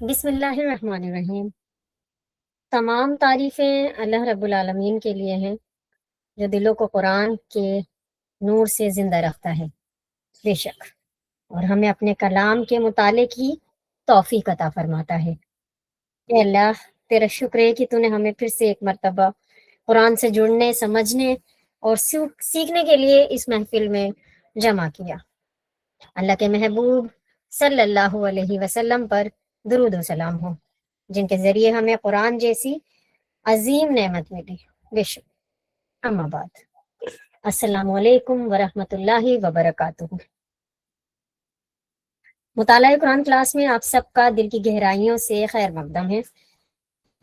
بسم اللہ الرحمن الرحیم۔ تمام تعریفیں اللہ رب العالمین کے لیے ہیں جو دلوں کو قرآن کے نور سے زندہ رکھتا ہے، بے شک، اور ہمیں اپنے کلام کے مطالعے کی توفیق عطا فرماتا ہے۔ اے اللہ، تیرا شکر ہے کہ تو نے ہمیں پھر سے ایک مرتبہ قرآن سے جڑنے، سمجھنے اور سیکھنے کے لیے اس محفل میں جمع کیا۔ اللہ کے محبوب صلی اللہ علیہ وسلم پر درود و سلام ہو، جن کے ذریعے ہمیں قرآن جیسی عظیم نعمت ملی۔ بے شک، اما بعد، السلام علیکم ورحمۃ اللہ وبرکاتہ۔ مطالعہ قرآن کلاس میں آپ سب کا دل کی گہرائیوں سے خیر مقدم ہے۔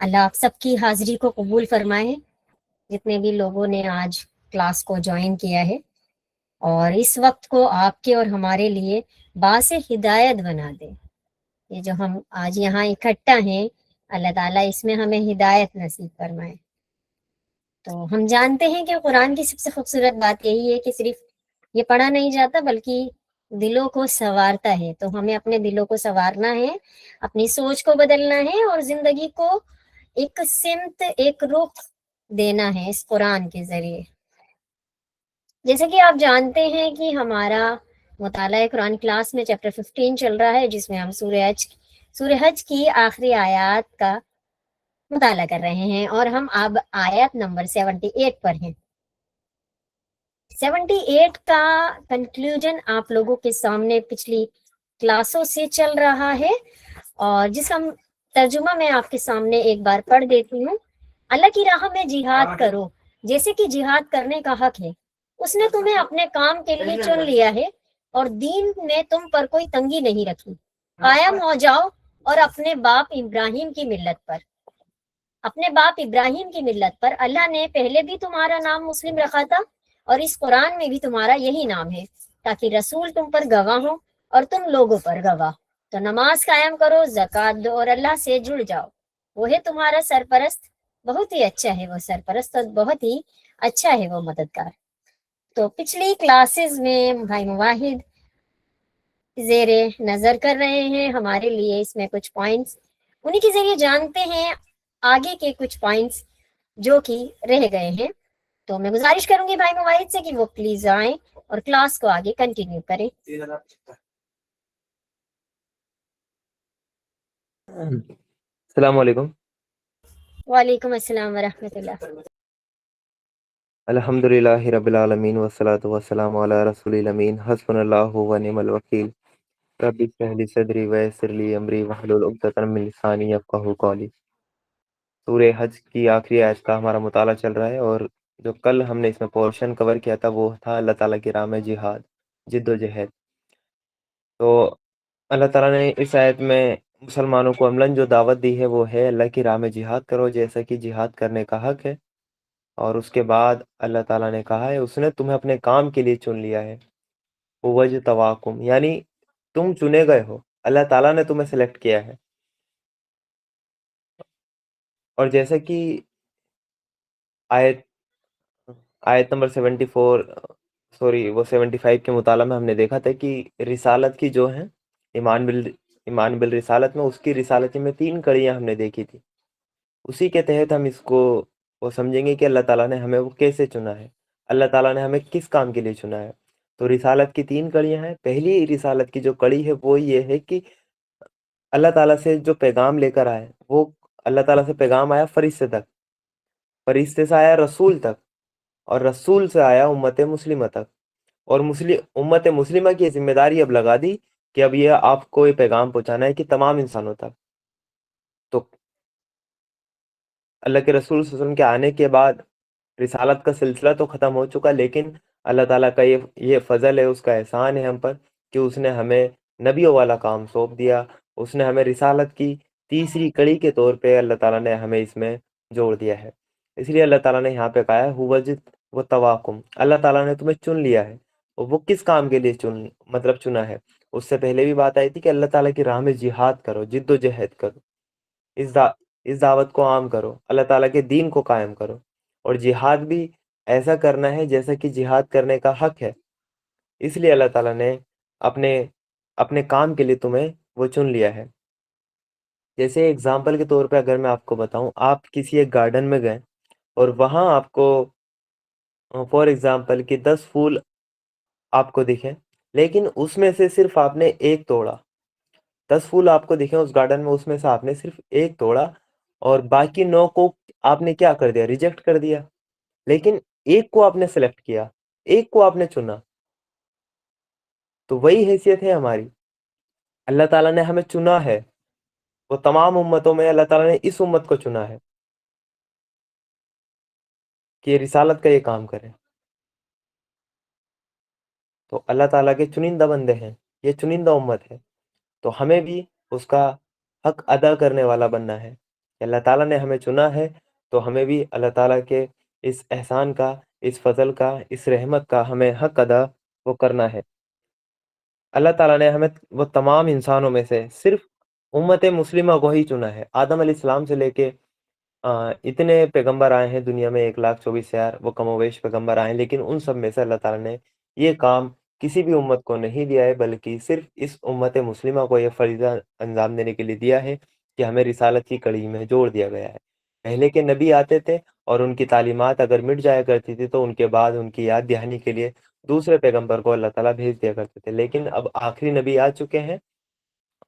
اللہ آپ سب کی حاضری کو قبول فرمائے، جتنے بھی لوگوں نے آج کلاس کو جوائن کیا ہے، اور اس وقت کو آپ کے اور ہمارے لیے باعث ہدایت بنا دے۔ یہ جو ہم آج یہاں اکٹھا ہیں، اللہ تعالیٰ اس میں ہمیں ہدایت نصیب فرمائے۔ تو ہم جانتے ہیں کہ قرآن کی سب سے خوبصورت بات یہی ہے کہ صرف یہ پڑھا نہیں جاتا بلکہ دلوں کو سنوارتا ہے۔ تو ہمیں اپنے دلوں کو سنوارنا ہے، اپنی سوچ کو بدلنا ہے، اور زندگی کو ایک سمت، ایک رخ دینا ہے اس قرآن کے ذریعے۔ جیسے کہ آپ جانتے ہیں کہ ہمارا مطالعہ قرآن کلاس میں چیپٹر 15 چل رہا ہے، جس میں ہم سورہ حج کی آخری آیات کا مطالعہ کر رہے ہیں، اور ہم اب آیت نمبر 78 پر ہیں۔ 78 کا کنکلوژن آپ لوگوں کے سامنے پچھلی کلاسوں سے چل رہا ہے، اور جس کا ترجمہ میں آپ کے سامنے ایک بار پڑھ دیتی ہوں۔ اللہ کی راہ میں جہاد کرو جیسے کہ جہاد کرنے کا حق ہے، اس نے تمہیں اپنے کام کے لیے چن لیا ہے، اور دین میں تم پر کوئی تنگی نہیں رکھی۔ قائم ہو جاؤ اور اپنے باپ ابراہیم کی ملت پر، اپنے باپ ابراہیم کی ملت پر۔ اللہ نے پہلے بھی تمہارا نام مسلم رکھا تھا، اور اس قرآن میں بھی تمہارا یہی نام ہے، تاکہ رسول تم پر گواہ ہو اور تم لوگوں پر گواہ۔ تو نماز قائم کرو، زکوٰۃ دو، اور اللہ سے جڑ جاؤ، وہ ہے تمہارا سرپرست، بہت ہی اچھا ہے وہ سرپرست، اور بہت ہی اچھا ہے وہ مددگار۔ تو پچھلی کلاسز میں بھائی مواحد زیر نظر کر رہے ہیں ہمارے لیے اس میں کچھ پوائنٹس، انہی کے ذریعے جانتے ہیں آگے کے کچھ پوائنٹس جو کہ رہ گئے ہیں۔ تو میں گزارش کروں گی بھائی مواحد سے کہ وہ پلیز آئیں اور کلاس کو آگے کنٹینیو کریں۔ السلام علیکم۔ وعلیکم السلام ورحمۃ اللہ۔ الحمد للہ رب العالمین والصلاة والسلام علی رسول الامین، حسبنا اللہ ونعم الوکیل، رب اشرح لی صدری ویسر لی امری واحلل عقدۃ من لسانی یفقہوا قولی۔ سورہ حج کی آخری آیت کا ہمارا مطالعہ چل رہا ہے، اور جو کل ہم نے اس میں پورشن کور کیا تھا وہ تھا اللہ تعالیٰ کی راہ میں جہاد، جد و جہد۔ تو اللہ تعالیٰ نے اس آیت میں مسلمانوں کو عملاً جو دعوت دی ہے وہ ہے اللہ کی راہ میں جہاد کرو جیسا کہ جہاد کرنے کا حق ہے، اور اس کے بعد اللہ تعالیٰ نے کہا ہے اس نے تمہیں اپنے کام کے لیے چن لیا ہے، وَجْتَبَاكُمْ، یعنی تم چنے گئے ہو، اللہ تعالیٰ نے تمہیں سلیکٹ کیا ہے۔ اور جیسا کہ آیت نمبر 74 سوری وہ 75 کے مطالعہ میں ہم نے دیکھا تھا کہ رسالت کی جو ہیں ایمان بالرسالت میں، اس کی رسالتی میں 3 کڑیاں ہم نے دیکھی تھی، اسی کے تحت ہم اس کو وہ سمجھیں گے کہ اللہ تعالیٰ نے ہمیں وہ کیسے چنا ہے، اللہ تعالیٰ نے ہمیں کس کام کے لیے چنا ہے۔ تو رسالت کی 3 کڑیاں ہیں۔ پہلی رسالت کی جو کڑی ہے وہ یہ ہے کہ اللہ تعالیٰ سے جو پیغام لے کر آئے، وہ اللہ تعالیٰ سے پیغام آیا فرشتے تک، فرشتے سے آیا رسول تک، اور رسول سے آیا امت مسلمہ تک، اور امت مسلمہ کی ذمہ داری اب لگا دی کہ اب یہ آپ کو یہ پیغام پہنچانا ہے کہ تمام انسانوں تک۔ تو اللہ کے رسول صلی اللہ علیہ وسلم کے آنے کے بعد رسالت کا سلسلہ تو ختم ہو چکا، لیکن اللہ تعالیٰ کا یہ فضل ہے، اس کا احسان ہے ہم پر کہ اس نے ہمیں نبیوں والا کام سونپ دیا، اس نے ہمیں رسالت کی تیسری کڑی کے طور پہ اللہ تعالیٰ نے ہمیں اس میں جوڑ دیا ہے۔ اس لیے اللہ تعالیٰ نے یہاں پہ کہا ہے وَتَوَاكُمْ، اللہ تعالیٰ نے تمہیں چن لیا ہے، اور وہ کس کام کے لیے چنا ہے۔ اس سے پہلے بھی بات آئی تھی کہ اللہ تعالیٰ کی راہ میں جہاد کرو، جد و جہد کرو، اس دعوت کو عام کرو، اللہ تعالیٰ کے دین کو قائم کرو، اور جہاد بھی ایسا کرنا ہے جیسا کہ جہاد کرنے کا حق ہے۔ اس لیے اللہ تعالیٰ نے اپنے کام کے لیے تمہیں وہ چن لیا ہے۔ جیسے اگزامپل کے طور پہ اگر میں آپ کو بتاؤں، آپ کسی ایک گارڈن میں گئے اور وہاں آپ کو فار ایگزامپل کہ 10 پھول آپ کو دکھیں، لیکن اس میں سے صرف آپ نے ایک توڑا، 10 پھول آپ کو دکھیں اس گارڈن میں، اس میں سے آپ نے صرف ایک توڑا اور باقی 9 کو آپ نے کیا کر دیا؟ ریجیکٹ کر دیا، لیکن ایک کو آپ نے سلیکٹ کیا، ایک کو آپ نے چنا. تو وہی حیثیت ہے ہماری. اللہ تعالیٰ نے ہمیں چنا ہے، وہ تمام امتوں میں اللہ تعالیٰ نے اس امت کو چنا ہے کہ یہ رسالت کا یہ کام کرے. تو اللہ تعالیٰ کے چنندہ بندے ہیں، یہ چنندہ امت ہے، تو ہمیں بھی اس کا حق ادا کرنے والا بننا ہے. اللہ تعالیٰ نے ہمیں چنا ہے تو ہمیں بھی اللہ تعالیٰ کے اس احسان کا، اس فضل کا، اس رحمت کا ہمیں حق ادا وہ کرنا ہے. اللہ تعالیٰ نے ہمیں وہ تمام انسانوں میں سے صرف امت مسلمہ کو ہی چنا ہے. آدم علیہ السلام سے لے کے اتنے پیغمبر آئے ہیں دنیا میں، 1,24,000 وہ کم و بیش پیغمبر آئے ہیں، لیکن ان سب میں سے اللہ تعالیٰ نے یہ کام کسی بھی امت کو نہیں دیا ہے، بلکہ صرف اس امت مسلمہ کو یہ فریضہ انجام دینے کے لیے دیا ہے کہ ہمیں رسالت کی کڑی میں جوڑ دیا گیا ہے. پہلے کے نبی آتے تھے اور ان کی تعلیمات اگر مٹ جایا کرتی تھی تو ان کے بعد ان کی یاد دہانی کے لیے دوسرے پیغمبر کو اللہ تعالیٰ بھیج دیا کرتے تھے، لیکن اب آخری نبی آ چکے ہیں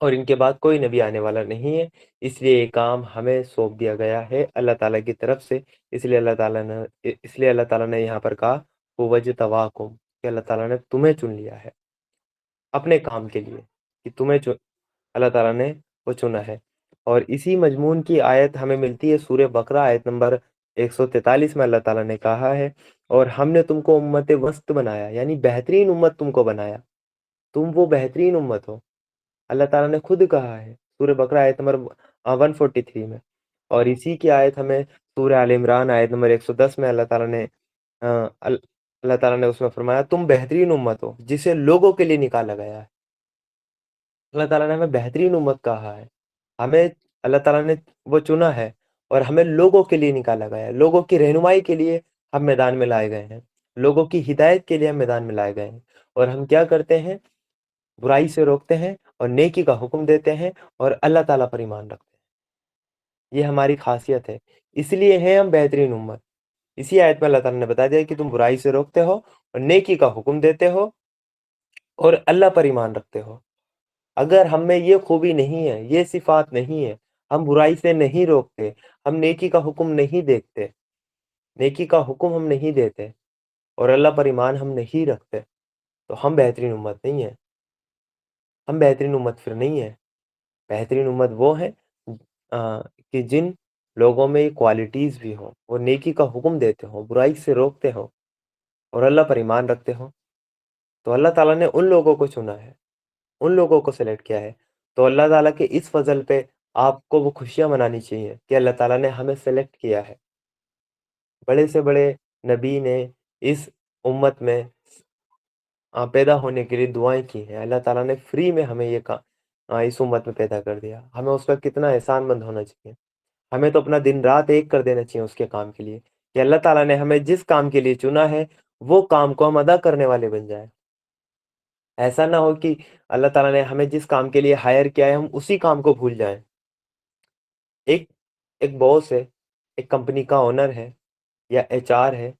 اور ان کے بعد کوئی نبی آنے والا نہیں ہے. اس لیے یہ کام ہمیں سونپ دیا گیا ہے اللہ تعالیٰ کی طرف سے. اس لیے اللہ تعالیٰ نے یہاں پر کہا وَوَجْتَبَاكُمْ، کہ اللہ تعالیٰ نے تمہیں چن لیا ہے اپنے کام کے لیے، کہ اللہ تعالیٰ نے وہ چنا ہے. اور اسی مضمون کی آیت ہمیں ملتی ہے سورہ بقرہ آیت نمبر 143 میں. اللہ تعالیٰ نے کہا ہے اور ہم نے تم کو امت وسط بنایا، یعنی بہترین امت تم کو بنایا، تم وہ بہترین امت ہو. اللہ تعالیٰ نے خود کہا ہے سورہ بقرہ آیت نمبر 143 میں. اور اسی کی آیت ہمیں سورہ آل عمران آیت نمبر 110 میں اللہ تعالیٰ نے اس میں فرمایا تم بہترین امت ہو جسے لوگوں کے لیے نکالا گیا ہے. اللہ تعالیٰ نے ہمیں بہترین امت کہا ہے، ہمیں اللہ تعالیٰ نے وہ چنا ہے اور ہمیں لوگوں کے لیے نکالا گیا ہے. لوگوں کی رہنمائی کے لیے ہم میدان میں لائے گئے ہیں، لوگوں کی ہدایت کے لیے ہم میدان میں لائے گئے ہیں. اور ہم کیا کرتے ہیں؟ برائی سے روکتے ہیں اور نیکی کا حکم دیتے ہیں اور اللہ تعالیٰ پر ایمان رکھتے ہیں. یہ ہماری خاصیت ہے، اس لیے ہیں ہم بہترین امت. اسی آیت میں اللہ تعالیٰ نے بتا دیا کہ تم برائی سے روکتے ہو اور نیکی کا حکم دیتے ہو اور اللہ پر ایمان رکھتے ہو. اگر ہم میں یہ خوبی نہیں ہے، یہ صفات نہیں ہے، ہم برائی سے نہیں روکتے، ہم نیکی کا حکم نہیں دیکھتے، نیکی کا حکم ہم نہیں دیتے اور اللہ پر ایمان ہم نہیں رکھتے، تو ہم بہترین امت نہیں ہیں. ہم بہترین امت پھر نہیں ہے. بہترین امت وہ ہے کہ جن لوگوں میں یہ کوالٹیز بھی ہوں، وہ نیکی کا حکم دیتے ہوں، برائی سے روکتے ہوں اور اللہ پر ایمان رکھتے ہوں. تو اللہ تعالیٰ نے ان لوگوں کو چنا ہے، ان لوگوں کو سلیکٹ کیا ہے. تو اللہ تعالیٰ کے اس فضل پہ آپ کو وہ خوشیاں منانی چاہیے کہ اللہ تعالیٰ نے ہمیں سلیکٹ کیا ہے. بڑے سے بڑے نبی نے اس امت میں پیدا ہونے کے لیے دعائیں کی ہیں. اللہ تعالیٰ نے فری میں ہمیں یہ اس امت میں پیدا کر دیا. ہمیں اس کا کتنا احسان مند ہونا چاہیے. ہمیں تو اپنا دن رات ایک کر دینا چاہیے اس کے کام کے لیے کہ اللہ تعالیٰ نے ہمیں جس کام کے لیے چنا ہے وہ کام کو ہم ادا کرنے والے بن جائیں. ایسا نہ ہو کہ اللہ تعالیٰ نے ہمیں جس کام کے لیے ہائر کیا ہے ہم اسی کام کو بھول جائیں. ایک باس ہے، ایک کمپنی کا اونر ہے یا HR ہے،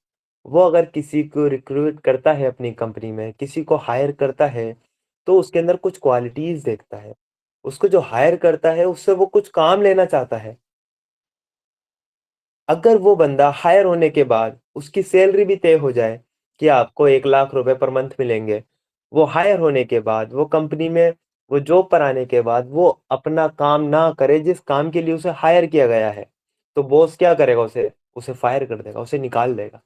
وہ اگر کسی کو ریکروٹ کرتا ہے اپنی کمپنی میں، کسی کو ہائر کرتا ہے تو اس کے اندر کچھ کوالٹیز دیکھتا ہے. اس کو جو ہائر کرتا ہے اس سے وہ کچھ کام لینا چاہتا ہے. اگر وہ بندہ ہائر ہونے کے بعد اس کی سیلری بھی طے ہو جائے کہ آپ کو 1,00,000 روپے پر منتھ ملیں گے، وہ ہائر ہونے کے بعد وہ کمپنی میں وہ جاب پر آنے کے بعد وہ اپنا کام نہ کرے جس کام کے لیے اسے ہائر کیا گیا ہے، تو باس کیا کرے گا؟ اسے فائر کر دے گا، اسے نکال دے گا،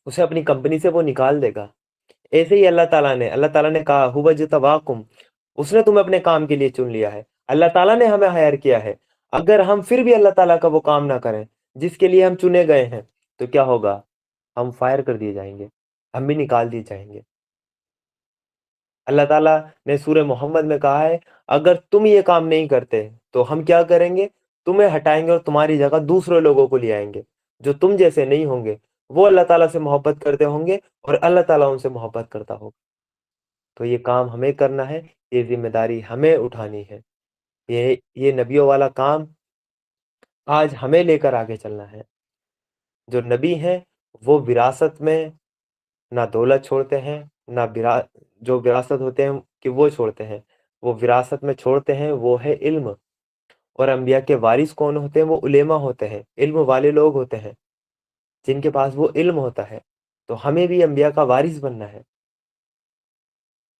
اسے اپنی کمپنی سے وہ نکال دے گا. ایسے ہی اللہ تعالیٰ نے کہا هُوَ اجْتَبَاكُمْ، اس نے تمہیں اپنے کام کے لیے چن لیا ہے. اللہ تعالیٰ نے ہمیں ہائر کیا ہے. اگر ہم پھر بھی اللہ تعالیٰ کا وہ کام نہ کریں جس کے لیے ہم چنے گئے ہیں تو کیا ہوگا؟ ہم فائر کر دیے جائیں گے، ہم بھی نکال دیے جائیں گے. اللہ تعالیٰ نے سورہ محمد میں کہا ہے اگر تم یہ کام نہیں کرتے تو ہم کیا کریں گے؟ تمہیں ہٹائیں گے اور تمہاری جگہ دوسرے لوگوں کو لے آئیں گے جو تم جیسے نہیں ہوں گے. وہ اللہ تعالیٰ سے محبت کرتے ہوں گے اور اللہ تعالیٰ ان سے محبت کرتا ہوگا. تو یہ کام ہمیں کرنا ہے، یہ ذمہ داری ہمیں اٹھانی ہے. یہ نبیوں والا کام آج ہمیں لے کر آگے چلنا ہے. جو نبی ہیں وہ وراثت میں نہ دولت چھوڑتے ہیں، نہ جو وراثت ہوتے ہیں کہ وہ چھوڑتے ہیں، وہ وراثت میں چھوڑتے ہیں وہ ہے علم. اور انبیاء کے وارث کون ہوتے ہیں؟ وہ علماء ہوتے ہیں، علم والے لوگ ہوتے ہیں جن کے پاس وہ علم ہوتا ہے. تو ہمیں بھی انبیاء کا وارث بننا ہے،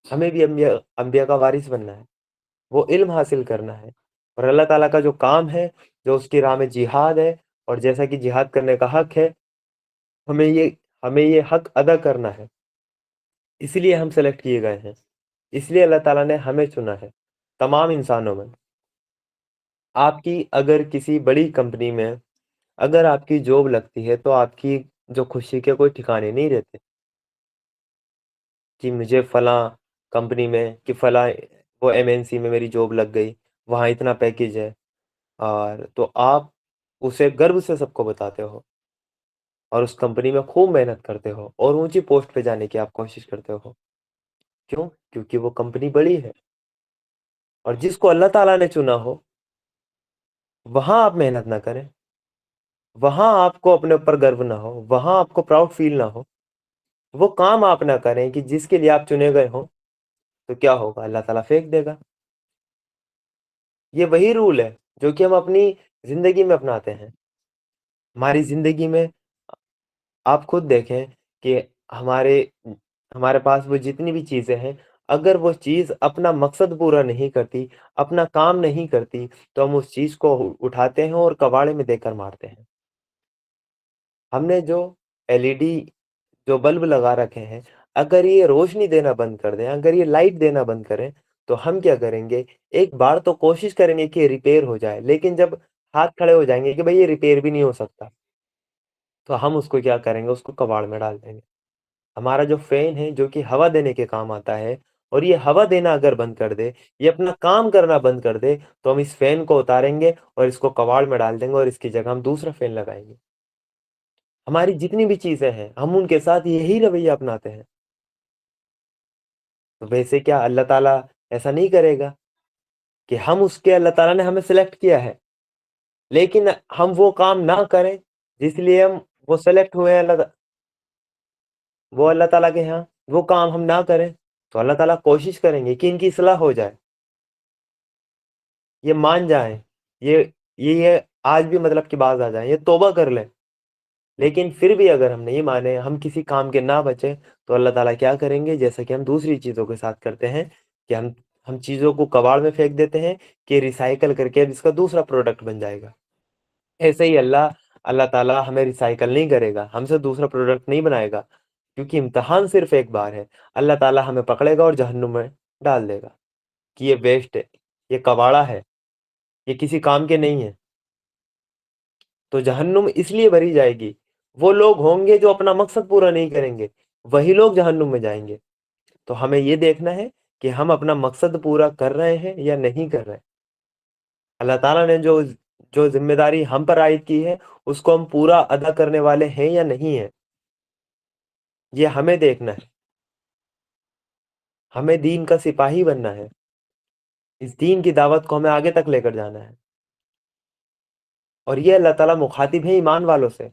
ہمیں بھی انبیاء کا وارث بننا ہے، وہ علم حاصل کرنا ہے. اور اللہ تعالیٰ کا جو کام ہے، جو اس کی راہ میں جہاد ہے، اور جیسا کہ جہاد کرنے کا حق ہے، ہمیں یہ حق ادا کرنا ہے. اس لیے ہم سلیکٹ کیے گئے ہیں، اس لیے اللہ تعالیٰ نے ہمیں چنا ہے تمام انسانوں میں. آپ کی اگر کسی بڑی کمپنی میں اگر آپ کی جاب لگتی ہے تو آپ کی جو خوشی کے کوئی ٹھکانے نہیں رہتے کہ مجھے فلاں کمپنی میں کہ فلاں وہ MNC میں میری جاب لگ گئی، وہاں اتنا پیکیج ہے، اور تو آپ اسے گرو سے سب کو بتاتے ہو اور اس کمپنی میں خوب محنت کرتے ہو اور اونچی پوسٹ پہ جانے کی آپ کوشش کرتے ہو. کیوں؟ کیونکہ وہ کمپنی بڑی ہے. اور جس کو اللہ تعالیٰ نے چنا ہو وہاں آپ محنت نہ کریں، وہاں آپ کو اپنے اوپر گرو نہ ہو، وہاں آپ کو پراؤڈ فیل نہ ہو، وہ کام آپ نہ کریں کہ جس کے لیے آپ چنے گئے ہوں، تو کیا ہوگا؟ اللہ تعالیٰ پھینک دے گا. یہ وہی رول ہے جو کہ ہم اپنی زندگی میں اپناتے ہیں. ہماری زندگی میں آپ خود دیکھیں کہ ہمارے پاس وہ جتنی بھی چیزیں ہیں، اگر وہ چیز اپنا مقصد پورا نہیں کرتی، اپنا کام نہیں کرتی، تو ہم اس چیز کو اٹھاتے ہیں اور کباڑے میں دے کر مارتے ہیں. ہم نے جو LED جو بلب لگا رکھے ہیں، اگر یہ روشنی دینا بند کر دیں، اگر یہ لائٹ دینا بند کریں، تو ہم کیا کریں گے؟ ایک بار تو کوشش کریں گے کہ یہ ریپیئر ہو جائے، لیکن جب ہاتھ کھڑے ہو جائیں گے کہ بھئی یہ ریپیئر بھی نہیں ہو سکتا، تو ہم اس کو کیا کریں گے؟ اس کو کباڑ میں ڈال دیں گے. ہمارا جو فین ہے جو کہ ہوا دینے کے کام آتا ہے، اور یہ ہوا دینا اگر بند کر دے، یہ اپنا کام کرنا بند کر دے، تو ہم اس فین کو اتاریں گے اور اس کو کباڑ میں ڈال دیں گے اور اس کی جگہ ہم دوسرا فین لگائیں گے. ہماری جتنی بھی چیزیں ہیں ہم ان کے ساتھ یہی رویہ اپناتے ہیں. تو ویسے کیا اللہ تعالیٰ ایسا نہیں کرے گا کہ اللہ تعالیٰ نے ہمیں سلیکٹ کیا ہے، لیکن ہم وہ کام نہ کریں جس لیے ہم وہ سلیکٹ ہوئے ہیں وہ اللہ تعالیٰ کے ہاں وہ کام ہم نہ کریں، تو اللہ تعالیٰ کوشش کریں گے کہ ان کی اصلاح ہو جائے، یہ مان جائیں، یہ آج بھی مطلب کی باز آ جائیں، یہ توبہ کر لیں. لیکن پھر بھی اگر ہم نہیں مانے، ہم کسی کام کے نہ بچیں، تو اللہ تعالیٰ کیا کریں گے؟ جیسا کہ ہم دوسری چیزوں کے ساتھ کرتے ہیں کہ ہم چیزوں کو کباڑ میں پھینک دیتے ہیں کہ ریسائیکل کر کے اب اس کا دوسرا پروڈکٹ بن جائے گا. ایسے ہی اللہ تعالیٰ ہمیں ریسائیکل نہیں کرے گا، ہم سے دوسرا پروڈکٹ نہیں بنائے گا، کیونکہ امتحان صرف ایک بار ہے. اللہ تعالیٰ ہمیں پکڑے گا اور جہنم میں ڈال دے گا کہ یہ ویسٹ ہے، یہ کباڑا ہے، یہ کسی کام کے نہیں ہے. تو جہنم اس لیے بھری جائے گی، وہ لوگ ہوں گے جو اپنا مقصد پورا نہیں کریں گے، وہی لوگ جہنم میں جائیں گے. تو ہمیں یہ دیکھنا ہے کہ ہم اپنا مقصد پورا کر رہے ہیں یا نہیں کر رہے. اللہ تعالیٰ نے جو ذمہ داری ہم پر عائد کی ہے اس کو ہم پورا ادا کرنے والے ہیں یا نہیں ہیں، یہ ہمیں دیکھنا ہے. ہمیں دین کا سپاہی بننا ہے، اس دین کی دعوت کو ہمیں آگے تک لے کر جانا ہے. اور یہ اللہ تعالیٰ مخاطب ہے ایمان والوں سے.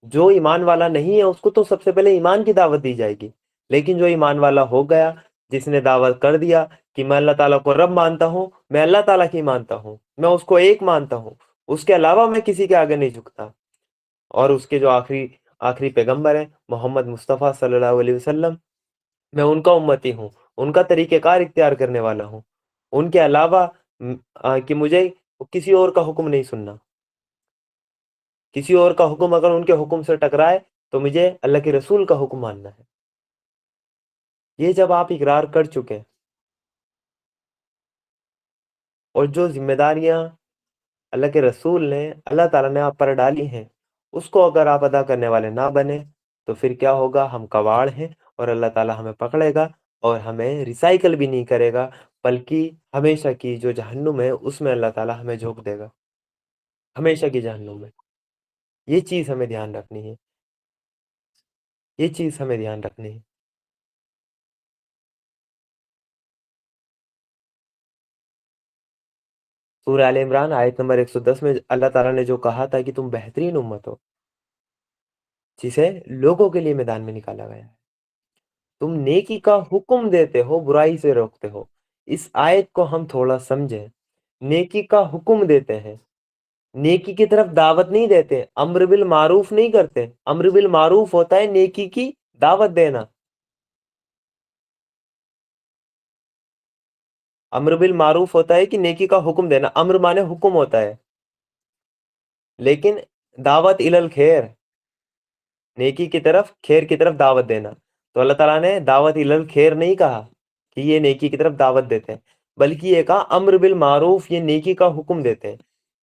جو ایمان والا نہیں ہے اس کو تو سب سے پہلے ایمان کی دعوت دی جائے گی، لیکن جو ایمان والا ہو گیا، جس نے دعوت کر دیا کہ میں اللہ تعالیٰ کو رب مانتا ہوں، میں اللہ تعالیٰ کی مانتا ہوں، میں اس کو ایک مانتا ہوں، اس کے علاوہ میں کسی کے آگے نہیں جھکتا، اور اس کے جو آخری پیغمبر ہیں محمد مصطفیٰ صلی اللہ علیہ وسلم، میں ان کا امتی ہوں، ان کا طریقہ کار اختیار کرنے والا ہوں. ان کے علاوہ کہ مجھے کسی اور کا حکم نہیں سننا، کسی اور کا حکم اگر ان کے حکم سے ٹکرائے تو مجھے اللہ کے رسول کا حکم ماننا ہے. یہ جب آپ اقرار کر چکے اور جو ذمہ داریاں اللہ کے رسول نے اللہ تعالیٰ نے آپ پر ڈالی ہیں اس کو اگر آپ ادا کرنے والے نہ بنے، تو پھر کیا ہوگا؟ ہم کباڑ ہیں اور اللہ تعالیٰ ہمیں پکڑے گا اور ہمیں ریسائیکل بھی نہیں کرے گا، بلکہ ہمیشہ کی جو جہنم ہے اس میں اللہ تعالیٰ ہمیں جھونک دے گا، ہمیشہ کی جہنم میں. یہ چیز ہمیں دھیان رکھنی ہے، یہ چیز ہمیں دھیان رکھنی ہے. سورہ آل عمران آیت نمبر 110 میں اللہ تعالیٰ نے جو کہا تھا کہ تم بہترین امت ہو جسے لوگوں کے لیے میدان میں نکالا گیا ہے، تم نیکی کا حکم دیتے ہو، برائی سے روکتے ہو۔ اس آیت کو ہم تھوڑا سمجھیں، نیکی کا حکم دیتے ہیں، نیکی کی طرف دعوت نہیں دیتے، امر بالمعروف نہیں کرتے۔ امر بالمعروف ہوتا ہے نیکی کی دعوت دینا، امر بالمعروف ہوتا ہے کہ نیکی کا حکم دینا، امر مانے حکم ہوتا ہے، لیکن دعوت الی الخیر، نیکی کی طرف، خیر کی طرف دعوت دینا، تو اللہ تعالیٰ نے دعوت الی الخیر نہیں کہا کہ یہ نیکی کی طرف دعوت دیتے ہیں، بلکہ یہ کہا امر بالمعروف، یہ نیکی کا حکم دیتے ہیں۔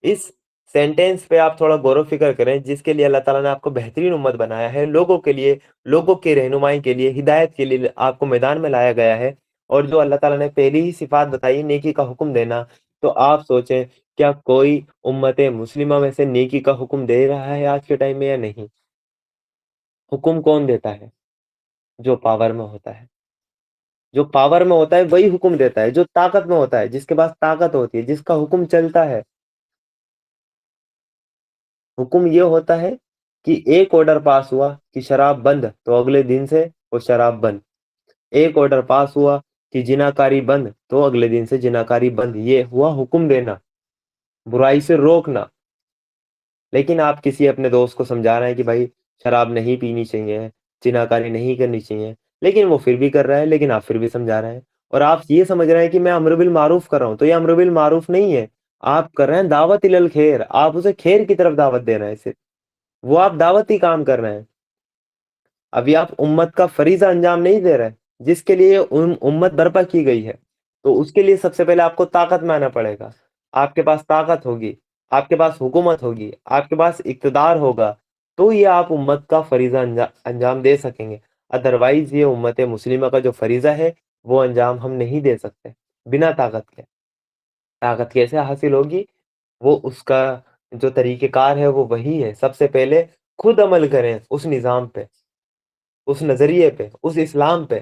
اس سینٹینس پہ آپ تھوڑا غور و فکر کریں، جس کے لیے اللہ تعالیٰ نے آپ کو بہترین امت بنایا ہے، لوگوں کے لیے، لوگوں کی رہنمائی کے لیے، ہدایت کے لیے آپ کو میدان میں لایا گیا ہے، اور جو اللہ تعالیٰ نے پہلی ہی صفات بتائی نیکی کا حکم دینا، تو آپ سوچیں کیا کوئی امت مسلمہ میں سے نیکی کا حکم دے رہا ہے آج کے ٹائم میں یا نہیں؟ حکم کون دیتا ہے؟ جو پاور میں ہوتا ہے، جو پاور میں ہوتا ہے وہی حکم دیتا ہے، جو طاقت میں ہوتا ہے، جس کے پاس طاقت ہوتی ہے، جس کا حکم چلتا ہے۔ حکم یہ ہوتا ہے کہ ایک آرڈر پاس ہوا کہ شراب بند، تو اگلے دن سے وہ شراب بند۔ ایک آرڈر پاس ہوا کہ جناکاری بند، تو اگلے دن سے جناکاری بند۔ یہ ہوا حکم دینا، برائی سے روکنا۔ لیکن آپ کسی اپنے دوست کو سمجھا رہے ہیں کہ بھائی شراب نہیں پینی چاہیے، جناکاری نہیں کرنی چاہیے، لیکن وہ پھر بھی کر رہا ہے، لیکن آپ پھر بھی سمجھا رہے ہیں، اور آپ یہ سمجھ رہے ہیں کہ میں امر بالمعروف کر رہا ہوں، تو یہ امر بالمعروف نہیں ہے، آپ کر رہے ہیں دعوت الی الخیر، آپ اسے خیر کی طرف دعوت دے رہے ہیں، صرف وہ آپ دعوتی کام کر رہے ہیں۔ ابھی آپ امت کا فریضہ انجام نہیں دے رہے، جس کے لیے امت برپا کی گئی ہے، تو اس کے لیے سب سے پہلے آپ کو طاقت میں آنا پڑے گا۔ آپ کے پاس طاقت ہوگی، آپ کے پاس حکومت ہوگی، آپ کے پاس اقتدار ہوگا، تو یہ آپ امت کا فریضہ انجام دے سکیں گے۔ ادروائز یہ امت مسلمہ کا جو فریضہ ہے وہ انجام ہم نہیں دے سکتے بنا طاقت کے۔ طاقت کیسے حاصل ہوگی؟ وہ اس کا جو طریقہ کار ہے وہ وہی ہے، سب سے پہلے خود عمل کریں اس نظام پہ، اس نظریے پہ، اس اسلام پہ،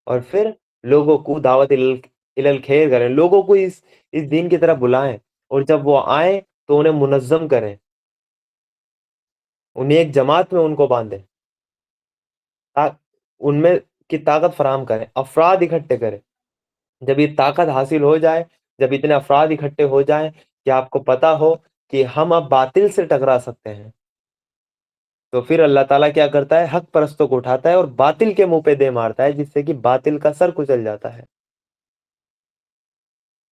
اور پھر لوگوں کو دعوت الی الخیر کریں، لوگوں کو اس دین کی طرف بلائیں، اور جب وہ آئیں تو انہیں منظم کریں، انہیں ایک جماعت میں ان کو باندھیں، ان میں کی طاقت فراہم کریں، افراد اکٹھے کریں۔ جب یہ طاقت حاصل ہو جائے، جب اتنے افراد اکٹھے ہو جائیں کہ آپ کو پتا ہو کہ ہم اب باطل سے ٹکرا سکتے ہیں، تو پھر اللہ تعالیٰ کیا کرتا ہے؟ حق پرستوں کو اٹھاتا ہے اور باطل کے منہ پہ دے مارتا ہے، جس سے کہ باطل کا سر کچل جاتا ہے،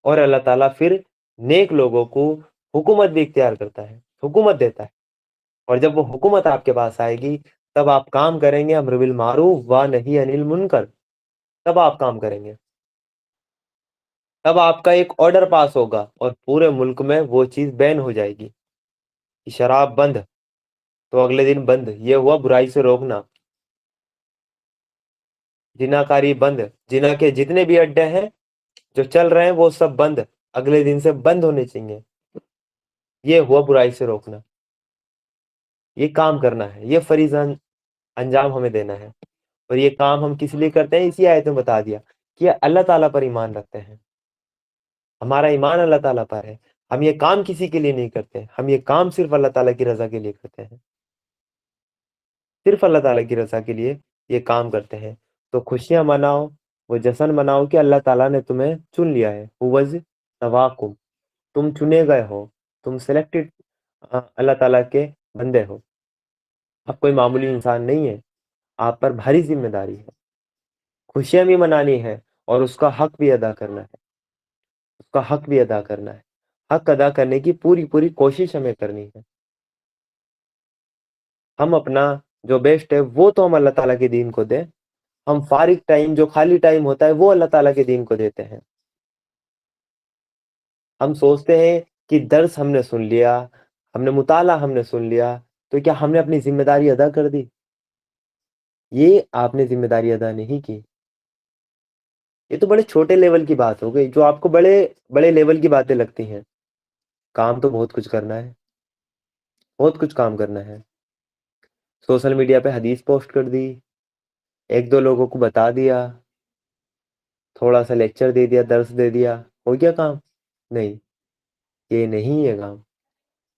اور اللہ تعالیٰ پھر نیک لوگوں کو حکومت بھی اختیار کرتا ہے، حکومت دیتا ہے، اور جب وہ حکومت آپ کے پاس آئے گی تب آپ کام کریں گے امر بالمعروف و نہی عن المنکر، تب آپ کام کریں گے، تب آپ کا ایک آرڈر پاس ہوگا اور پورے ملک میں وہ چیز بین ہو جائے گی کہ شراب بند، تو اگلے دن بند۔ یہ ہوا برائی سے روکنا۔ جناکاری بند، جنا کے جتنے بھی اڈے ہیں جو چل رہے ہیں وہ سب بند، اگلے دن سے بند ہونے چاہیے۔ یہ ہوا برائی سے روکنا، یہ کام کرنا ہے، یہ فریضہ انجام ہمیں دینا ہے، اور یہ کام ہم کس لیے کرتے ہیں؟ اسی آیت میں بتا دیا کہ اللہ تعالیٰ پر ایمان رکھتے ہیں، ہمارا ایمان اللہ تعالیٰ پر ہے، ہم یہ کام کسی کے لیے نہیں کرتے، ہم یہ کام صرف اللہ تعالیٰ کی رضا کے لیے کرتے ہیں، صرف اللہ تعالیٰ کی رضا کے لیے یہ کام کرتے ہیں۔ تو خوشیاں مناؤ، وہ جشن مناؤ کہ اللہ تعالیٰ نے تمہیں چن لیا ہے، ہوز تواکم، تم چنے گئے ہو، تم سلیکٹڈ اللہ تعالیٰ کے بندے ہو، اب کوئی معمولی انسان نہیں ہے، آپ پر بھاری ذمہ داری ہے، خوشیاں بھی منانی ہے اور اس کا حق بھی ادا کرنا ہے، اس کا حق بھی ادا کرنا ہے، حق ادا کرنے کی پوری پوری کوشش ہمیں کرنی ہے۔ ہم اپنا جو بیسٹ ہے وہ تو ہم اللہ تعالیٰ کے دین کو دیں، ہم فارغ ٹائم، جو خالی ٹائم ہوتا ہے وہ اللہ تعالیٰ کے دین کو دیتے ہیں۔ ہم سوچتے ہیں کہ درس ہم نے سن لیا، ہم نے مطالعہ ہم نے سن لیا، تو کیا ہم نے اپنی ذمہ داری ادا کر دی؟ یہ آپ نے ذمہ داری ادا نہیں کی۔ یہ تو بڑے چھوٹے لیول کی بات ہو گئی، جو آپ کو بڑے بڑے لیول کی باتیں لگتی ہیں، کام تو بہت کچھ کرنا ہے، بہت کچھ کام کرنا ہے۔ سوشل میڈیا پہ حدیث پوسٹ کر دی، ایک دو لوگوں کو بتا دیا، تھوڑا سا لیکچر دے دیا، درس دے دیا، ہو گیا کام؟ نہیں۔ یہ نہیں ہے کام،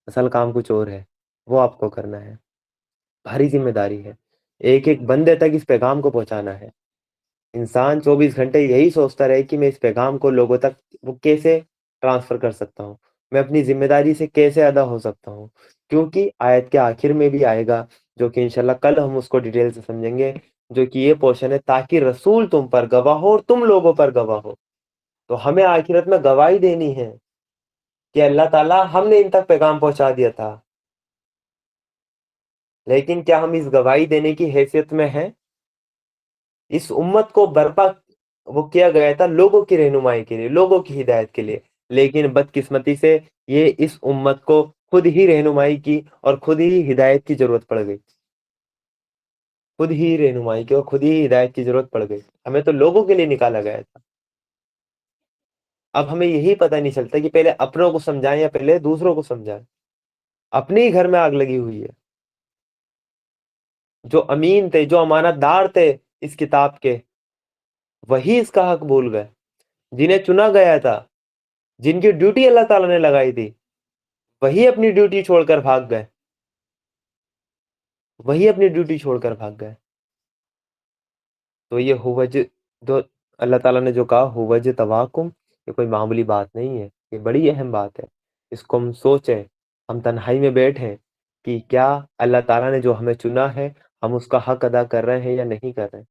اصل کام کچھ اور ہے، وہ آپ کو کرنا ہے، بھاری ذمہ داری ہے، ایک ایک بندے تک اس پیغام کو پہنچانا ہے۔ انسان 24 گھنٹے یہی سوچتا رہے کہ میں اس پیغام کو لوگوں تک وہ کیسے ٹرانسفر کر سکتا ہوں، میں اپنی ذمہ داری سے کیسے ادا ہو سکتا ہوں، کیونکہ آیت کے آخر میں بھی آئے گا، جو کہ انشاءاللہ کل ہم اس کو ڈیٹیل سے سمجھیں گے، جو کہ یہ پورشن ہے، تاکہ رسول تم پر گواہ ہو اور تم لوگوں پر گواہ ہو۔ تو ہمیں آخرت میں گواہی دینی ہے کہ اللہ تعالیٰ ہم نے ان تک پیغام پہنچا دیا تھا، لیکن کیا ہم اس گواہی دینے کی حیثیت میں ہیں؟ اس امت کو برپا وہ کیا گیا تھا لوگوں کی رہنمائی کے لیے، لوگوں کی ہدایت کے لیے، لیکن بدقسمتی سے یہ اس امت کو خود ہی رہنمائی کی اور خود ہی ہدایت کی ضرورت پڑ گئی، خود ہی رہنمائی کی اور خود ہی ہدایت کی ضرورت پڑ گئی۔ ہمیں تو لوگوں کے لیے نکالا گیا تھا۔ اب ہمیں یہی پتہ نہیں چلتا کہ پہلے اپنوں کو سمجھائیں یا پہلے دوسروں کو سمجھائیں۔ اپنے ہی گھر میں آگ لگی ہوئی ہے۔ جو امین تھے، جو امانت دار تھے اس کتاب کے، وہی اس کا حق بھول گئے۔ جنہیں چنا گیا تھا، جن کی ڈیوٹی اللہ تعالیٰ نے لگائی تھی، وہی اپنی ڈیوٹی چھوڑ کر بھاگ گئے، وہی اپنی ڈیوٹی چھوڑ کر بھاگ گئے۔ تو یہ جو اللہ تعالیٰ نے جو کہا ہووج تواکم، یہ کوئی معمولی بات نہیں ہے، یہ بڑی اہم بات ہے۔ اس کو ہم سوچیں، ہم تنہائی میں بیٹھیں کہ کیا اللہ تعالیٰ نے جو ہمیں چنا ہے ہم اس کا حق ادا کر رہے ہیں یا نہیں کر رہے ہیں۔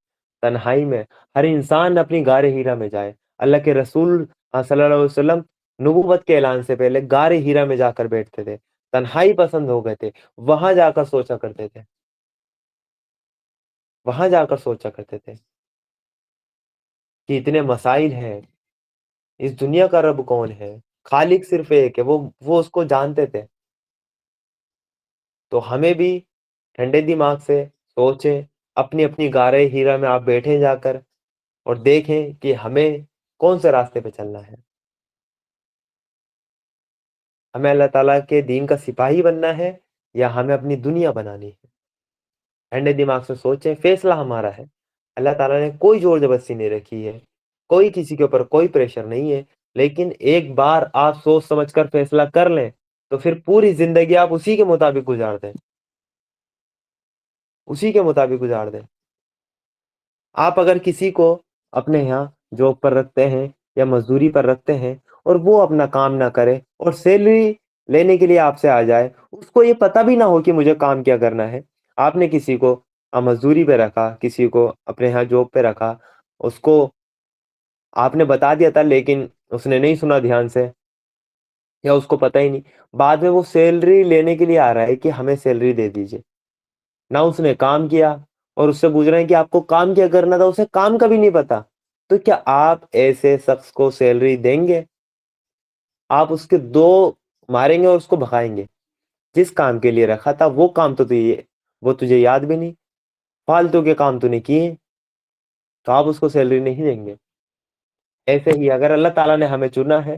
تنہائی میں ہر انسان اپنی غار ہیرا میں جائے۔ اللہ کے رسول صلی اللہ علیہ وسلم نبوت کے اعلان سے پہلے غار ہیرا میں جا کر بیٹھتے تھے، تنہائی پسند ہو گئے تھے، وہاں جا کر سوچا کرتے تھے، وہاں جا کر سوچا کرتے تھے کہ اتنے مسائل ہیں، اس دنیا کا رب کون ہے، خالق صرف ایک ہے، وہ اس کو جانتے تھے۔ تو ہمیں بھی ٹھنڈے دماغ سے سوچیں، اپنی اپنی غار ہیرا میں آپ بیٹھیں جا کر اور دیکھیں کہ ہمیں کون سے راستے پہ چلنا ہے۔ ہمیں اللہ تعالیٰ کے دین کا سپاہی بننا ہے یا ہمیں اپنی دنیا بنانی ہے۔ ٹھنڈے دماغ سے سوچیں، فیصلہ ہمارا ہے۔ اللہ تعالیٰ نے کوئی زور زبردستی نہیں رکھی ہے، کوئی کسی کے اوپر کوئی پریشر نہیں ہے، لیکن ایک بار آپ سوچ سمجھ کر فیصلہ کر لیں تو پھر پوری زندگی آپ اسی کے مطابق گزار دیں، اسی کے مطابق گزار دیں۔ آپ اگر کسی کو اپنے یہاں جاب پر رکھتے ہیں یا مزدوری پر رکھتے ہیں اور وہ اپنا کام نہ کرے اور سیلری لینے کے لیے آپ سے آ جائے، اس کو یہ پتہ بھی نہ ہو کہ مجھے کام کیا کرنا ہے، آپ نے کسی کو مزدوری پہ رکھا، کسی کو اپنے یہاں جاب پہ رکھا، اس کو آپ نے بتا دیا تھا لیکن اس نے نہیں سنا دھیان سے، یا اس کو پتہ ہی نہیں، بعد میں وہ سیلری لینے کے لیے آ رہا ہے کہ ہمیں سیلری دے دیجیے، نہ اس نے کام کیا، اور اس سے پوچھ رہے ہیں کہ آپ کو کام کیا کرنا تھا، اسے کام کا بھی نہیں پتا، تو کیا آپ ایسے شخص کو سیلری دیں گے؟ آپ اس کے دو ماریں گے اور اس کو بھگائیں گے۔ جس کام کے لیے رکھا تھا وہ کام تو وہ تجھے یاد بھی نہیں، فالتو کے کام تو نے کیے، تو آپ اس کو سیلری نہیں دیں گے۔ ایسے ہی اگر اللہ تعالیٰ نے ہمیں چنا ہے،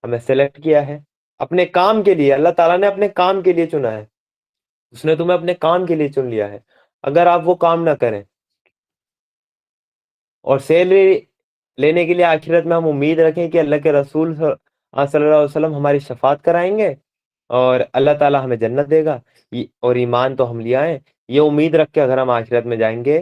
ہمیں سلیکٹ کیا ہے اپنے کام کے لیے، اللہ تعالیٰ نے اپنے کام کے لیے چنا ہے، اس نے تمہیں اپنے کام کے لیے چن لیا ہے، اگر آپ وہ کام نہ کریں اور سیلری لینے کے لیے آخرت میں ہم امید رکھیں کہ اللہ کے رسول صلی اللہ علیہ وسلم ہماری شفاعت کرائیں گے اور اللہ تعالیٰ ہمیں جنت دے گا، اور ایمان تو ہم لے آئیں، یہ امید رکھ کے اگر ہم آخرت میں جائیں گے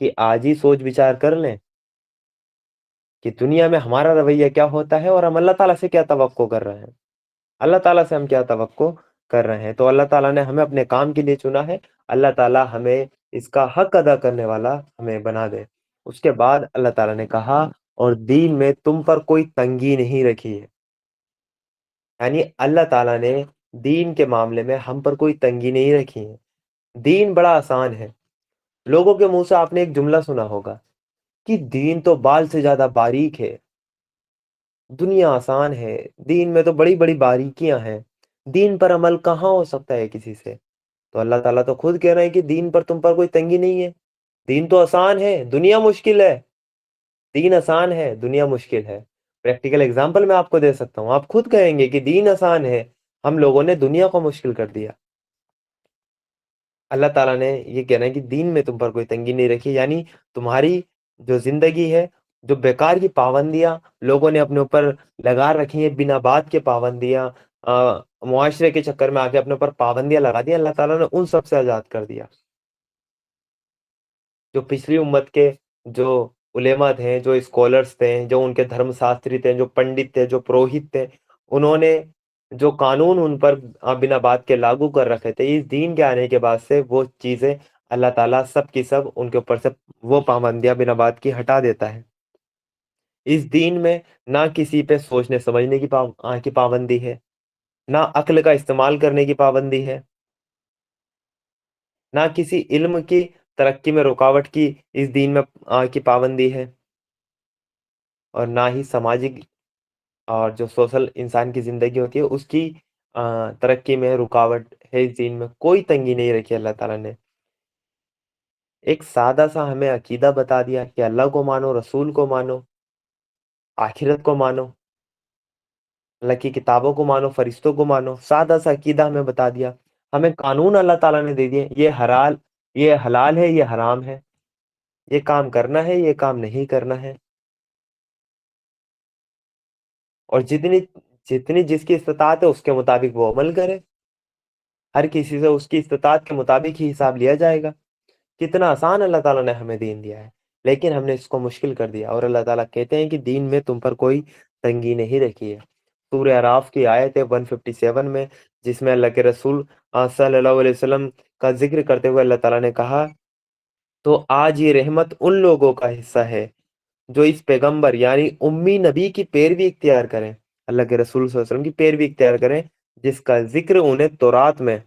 کہ آج ہی سوچ بچار کر لیں کہ دنیا میں ہمارا رویہ کیا ہوتا ہے اور ہم اللہ تعالیٰ سے کیا توقع کر رہے ہیں، اللہ تعالیٰ سے ہم کیا توقع کر رہے ہیں۔ تو اللہ تعالیٰ نے ہمیں اپنے کام کے لیے چنا ہے، اللہ تعالیٰ ہمیں اس کا حق ادا کرنے والا ہمیں بنا دے۔ اس کے بعد اللہ تعالیٰ نے کہا اور دین میں تم پر کوئی تنگی نہیں رکھی ہے، یعنی اللہ تعالیٰ نے دین کے معاملے میں ہم پر کوئی تنگی نہیں رکھی ہے، دین بڑا آسان ہے۔ لوگوں کے منہ سے آپ نے ایک جملہ سنا ہوگا کہ دین تو بال سے زیادہ باریک ہے، دنیا آسان ہے، دین میں تو بڑی بڑی باریکیاں ہیں، دین پر عمل کہاں ہو سکتا ہے کسی سے؟ تو اللہ تعالیٰ تو خود کہہ رہے ہیں کہ دین پر تم پر کوئی تنگی نہیں ہے، دین تو آسان ہے، دنیا مشکل ہے، دین آسان ہے، دنیا مشکل ہے۔ پریکٹیکل اگزامپل میں آپ کو دے سکتا ہوں، آپ خود کہیں گے کہ دین آسان ہے، ہم لوگوں نے دنیا کو مشکل کر دیا۔ اللہ تعالیٰ نے یہ کہنا ہے کہ دین میں تم پر کوئی تنگی نہیں رکھی، یعنی تمہاری جو زندگی ہے جو بیکار کی پابندیاں لوگوں نے اپنے اوپر لگا رکھی ہیں، بنا بات کے پابندیاں، معاشرے کے چکر میں آ کے اپنے اوپر پابندیاں لگا دی، اللہ تعالیٰ نے ان سب سے آزاد کر دیا۔ جو پچھلی امت کے جو علماء تھے، جو اسکالرس تھے، جو ان کے دھرم شاستری تھے، جو پنڈت تھے، جو پروہت تھے، انہوں نے جو قانون ان پر بنا بات کے لاگو کر رکھے تھے، اس دین کے آنے کے بعد سے وہ چیزیں اللہ تعالیٰ سب کی سب ان کے اوپر سے وہ پابندیاں بنا بات کی ہٹا دیتا ہے۔ اس دین میں نہ کسی پہ سوچنے سمجھنے کی پابندی ہے، نہ عقل کا استعمال کرنے کی پابندی ہے، نہ کسی علم کی ترقی میں رکاوٹ کی اس دین میں کی پابندی ہے، اور نہ ہی سماجی اور جو سوشل انسان کی زندگی ہوتی ہے اس کی ترقی میں رکاوٹ ہے۔ اس دین میں کوئی تنگی نہیں رکھی اللہ تعالیٰ نے۔ ایک سادہ سا ہمیں عقیدہ بتا دیا کہ اللہ کو مانو، رسول کو مانو، آخرت کو مانو، اللہ کی کتابوں کو مانو، فرشتوں کو مانو، سادہ سا عقیدہ ہمیں بتا دیا۔ ہمیں قانون اللہ تعالیٰ نے دے دیے، یہ حلال ہے، یہ حرام ہے، یہ کام کرنا ہے، یہ کام نہیں کرنا ہے، اور جتنی جس کی استطاعت ہے اس کے مطابق وہ عمل کرے۔ ہر کسی سے اس کی استطاعت کے مطابق ہی حساب لیا جائے گا۔ کتنا آسان اللہ تعالیٰ نے ہمیں دین دیا ہے، لیکن ہم نے اس کو مشکل کر دیا، اور اللہ تعالیٰ کہتے ہیں کہ دین میں تم پر کوئی تنگی نہیں رکھی ہے۔ سورہ اعراف کی آیت ہے 157 میں، جس میں اللہ کے رسول صلی اللہ علیہ وسلم کا ذکر کرتے ہوئے اللہ تعالیٰ نے کہا، تو آج یہ رحمت ان لوگوں کا حصہ ہے جو اس پیغمبر یعنی امی نبی کی پیروی اختیار کریں، اللہ کے رسول صلی اللہ علیہ وسلم کی پیروی اختیار کریں، جس کا ذکر انہیں تورات میں،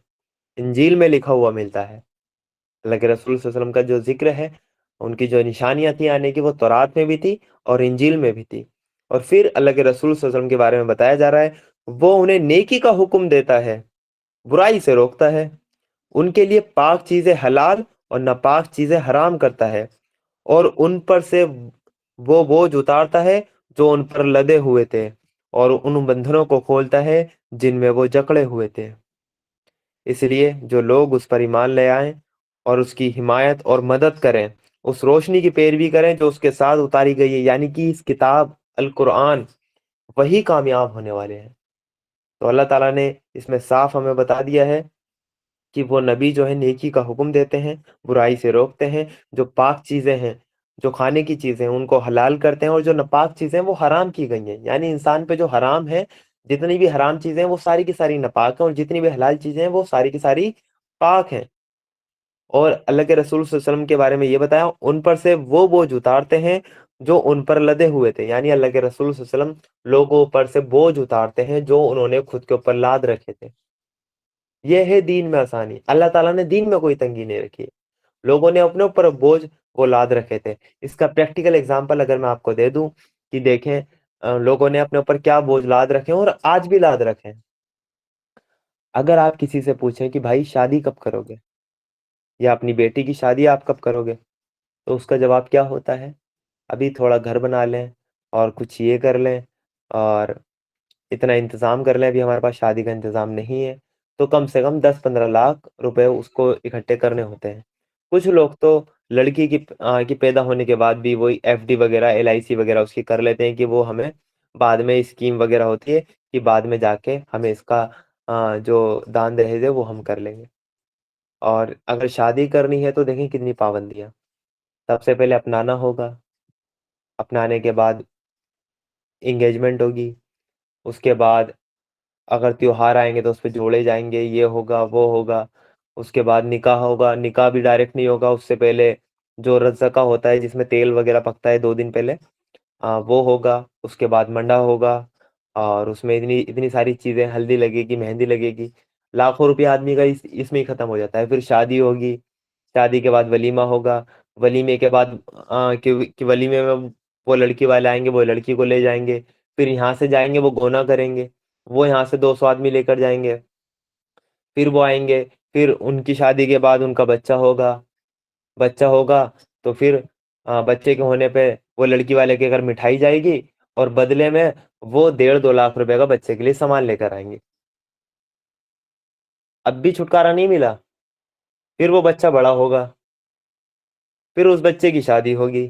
انجیل میں لکھا ہوا ملتا ہے۔ اللہ کے رسول صلی اللہ علیہ وسلم کا جو ذکر ہے، ان کی جو نشانیاں تھیں آنے کی، وہ تورات میں بھی تھی اور انجیل میں بھی تھی۔ اور پھر اللہ کے رسول صلی اللہ علیہ وسلم کے بارے میں بتایا جا رہا ہے، وہ انہیں نیکی کا حکم دیتا ہے، برائی سے روکتا ہے، ان کے لیے پاک چیزیں حلال اور ناپاک چیزیں حرام کرتا ہے، اور ان پر سے وہ بوجھ اتارتا ہے جو ان پر لدے ہوئے تھے، اور ان بندھنوں کو کھولتا ہے جن میں وہ جکڑے ہوئے تھے۔ اس لیے جو لوگ اس پر ایمان لے آئیں اور اس کی حمایت اور مدد کریں، اس روشنی کی پیروی کریں جو اس کے ساتھ اتاری گئی ہے، یعنی کہ اس کتاب القرآن، وہی کامیاب ہونے والے ہیں۔ تو اللہ تعالیٰ نے اس میں صاف ہمیں بتا دیا ہے کہ وہ نبی جو ہے نیکی کا حکم دیتے ہیں، برائی سے روکتے ہیں، جو پاک چیزیں ہیں، جو کھانے کی چیزیں ہیں ان کو حلال کرتے ہیں، اور جو ناپاک چیزیں ہیں وہ حرام کی گئی ہیں، یعنی انسان پہ جو حرام ہے، جتنی بھی حرام چیزیں ہیں وہ ساری کی ساری ناپاک ہیں، اور جتنی بھی حلال چیزیں ہیں وہ ساری کی ساری پاک ہیں۔ اور اللہ کے رسول صلی اللہ علیہ وسلم کے بارے میں یہ بتایا، ان پر سے وہ بوجھ اتارتے ہیں جو ان پر لدے ہوئے تھے، یعنی اللہ کے رسول صلی اللہ علیہ وسلم لوگوں پر سے بوجھ اتارتے ہیں جو انہوں نے خود کے اوپر لاد رکھے تھے۔ یہ ہے دین میں آسانی، اللہ تعالیٰ نے دین میں کوئی تنگی نہیں رکھی ہے، لوگوں نے اپنے اوپر بوجھ وہ لاد رکھے تھے۔ اس کا پریکٹیکل اگزامپل اگر میں آپ کو دے دوں کہ دیکھیں لوگوں نے اپنے اوپر کیا بوجھ لاد رکھے ہیں اور آج بھی لاد رکھے ہیں۔ اگر آپ کسی سے پوچھیں کہ بھائی شادی کب کرو گے، یا اپنی بیٹی کی شادی آپ کب کرو گے، تو اس کا جواب کیا ہوتا ہے؟ ابھی تھوڑا گھر بنا لیں اور کچھ یہ کر لیں اور اتنا انتظام کر لیں، ابھی ہمارے پاس شادی کا انتظام نہیں ہے۔ تو کم سے کم 10-15 لاکھ روپے اس کو اکٹھے کرنے ہوتے ہیں۔ کچھ لوگ تو لڑکی کی پیدا ہونے کے بعد بھی وہی ایف ڈی وغیرہ، LIC وغیرہ اس کی کر لیتے ہیں کہ وہ ہمیں بعد میں اسکیم وغیرہ ہوتی ہے کہ بعد میں جا کے ہمیں اس کا جو دان دہیز ہے وہ ہم کر لیں گے۔ اور اگر شادی کرنی ہے تو دیکھیں کتنی پابندیاں، سب سے پہلے اپنانا ہوگا، اپنانے کے بعد انگیجمنٹ ہوگی، اس کے بعد اگر تیوہار آئیں گے تو اس پہ جوڑے جائیں گے، یہ ہوگا وہ ہوگا، اس کے بعد نکاح ہوگا، نکاح بھی ڈائریکٹ نہیں ہوگا، اس سے پہلے جو رزقہ ہوتا ہے جس میں تیل وغیرہ پکتا ہے 2 دن پہلے، وہ ہوگا، اس کے بعد منڈا ہوگا، اور اس میں اتنی ساری چیزیں، ہلدی لگے گی، مہندی لگے گی، لاکھوں روپیہ آدمی کا اس میں ہی ختم ہو جاتا ہے۔ پھر شادی ہوگی، شادی کے بعد ولیمہ ہوگا، ولیمے کے بعد کہ ولیمے میں وہ لڑکی والے آئیں گے، وہ لڑکی کو لے جائیں گے، پھر یہاں سے جائیں گے وہ گونا کریں گے، وہ یہاں سے 200 آدمی لے کر جائیں گے، پھر وہ آئیں گے، پھر ان کی شادی کے بعد ان کا بچہ ہوگا تو پھر بچے کے ہونے پہ وہ لڑکی والے کے گھر مٹھائی جائے گی، اور بدلے میں وہ 1.5-2 لاکھ روپے کا بچے کے لیے سامان لے کر آئیں گے۔ اب بھی چھٹکارا نہیں ملا، پھر وہ بچہ بڑا ہوگا، پھر اس بچے کی شادی ہوگی،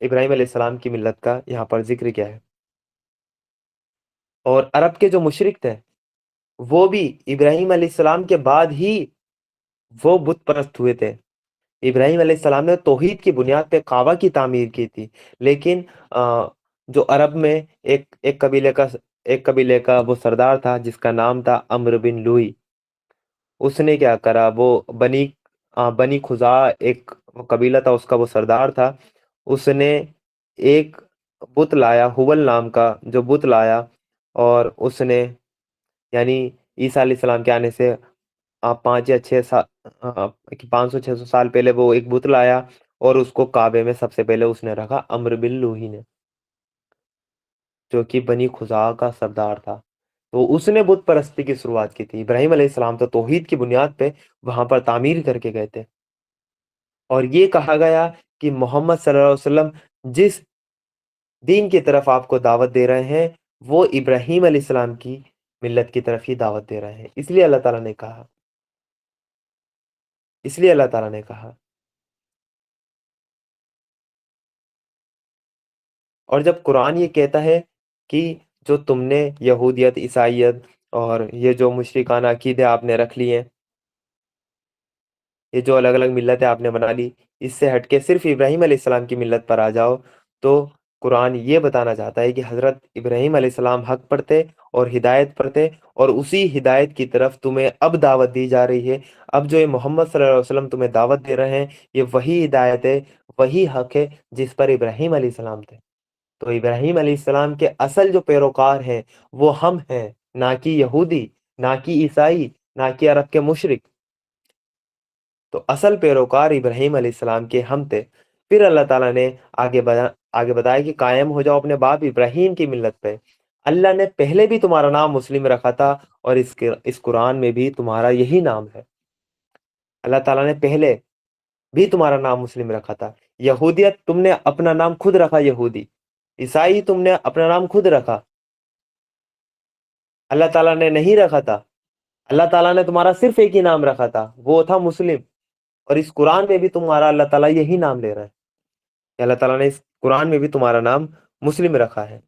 ابراہیم علیہ السلام کی ملت کا یہاں پر ذکر کیا ہے. اور عرب کے جو مشرک تھے وہ بھی ابراہیم علیہ السلام کے بعد ہی وہ بت پرست ہوئے تھے. ابراہیم علیہ السلام نے توحید کی بنیاد پہ کعبہ کی تعمیر کی تھی، لیکن جو عرب میں ایک قبیلے کا وہ سردار تھا جس کا نام تھا عمرو بن لوئی. اس نے کیا کرا، وہ بنی خزاع ایک قبیلہ تھا، اس کا وہ سردار تھا. اس نے ایک بت لایا، حبل نام کا جو بت لایا، اور اس نے یعنی عیسیٰ علیہ السلام کے آنے سے 500 600 سال پہلے وہ ایک بت لایا، اور اس کو کعبے میں سب سے پہلے اس نے رکھا عمرو بن لوہی نے، جو کہ بنی خزاع کا سردار تھا. تو اس نے بت پرستی کی شروعات کی تھی. ابراہیم علیہ السلام تو توحید کی بنیاد پہ وہاں پر تعمیر کر کے گئے تھے. اور یہ کہا گیا کہ محمد صلی اللہ علیہ وسلم جس دین کی طرف آپ کو دعوت دے رہے ہیں وہ ابراہیم علیہ السلام کی ملت کی طرف ہی دعوت دے رہے ہیں. اس لیے اللہ تعالیٰ نے کہا. اور جب قرآن یہ کہتا ہے کہ جو تم نے یہودیت، عیسائیت اور یہ جو مشرکانہ عقیدے آپ نے رکھ لیے، یہ جو الگ الگ ملتیں آپ نے بنا لی، اس سے ہٹ کے صرف ابراہیم علیہ السلام کی ملت پر آ جاؤ، تو قرآن یہ بتانا چاہتا ہے کہ حضرت ابراہیم علیہ السلام حق پر تھے اور ہدایت پر تھے، اور اسی ہدایت کی طرف تمہیں اب دعوت دی جا رہی ہے. اب جو یہ محمد صلی اللہ علیہ وسلم تمہیں دعوت دے رہے ہیں، یہ وہی ہدایت ہے، وہی حق ہے جس پر ابراہیم علیہ السلام تھے. تو ابراہیم علیہ السلام کے اصل جو پیروکار ہیں وہ ہم ہیں، نہ کہ یہودی، نہ کہ عیسائی، نہ کہ عرب کے مشرک. تو اصل پیروکار ابراہیم علیہ السلام کے ہم تھے. پھر اللہ تعالیٰ نے آگے بتایا کہ قائم ہو جاؤ اپنے باپ ابراہیم کی ملت پہ. اللہ نے پہلے بھی تمہارا نام مسلم رکھا تھا، اور اس قرآن میں بھی تمہارا یہی نام ہے. اللہ تعالیٰ نے پہلے بھی تمہارا نام مسلم رکھا تھا. یہودیت تم نے اپنا نام خود رکھا یہودی، عیسائی تم نے اپنا نام خود رکھا، اللہ تعالیٰ نے نہیں رکھا تھا. اللہ تعالیٰ نے تمہارا صرف ایک ہی نام رکھا تھا، وہ تھا مسلم. اور اس قرآن میں بھی تمہارا اللہ تعالیٰ یہی نام لے رہا ہے کہ اللہ تعالیٰ نے اس قرآن میں بھی تمہارا نام مسلم رکھا ہے.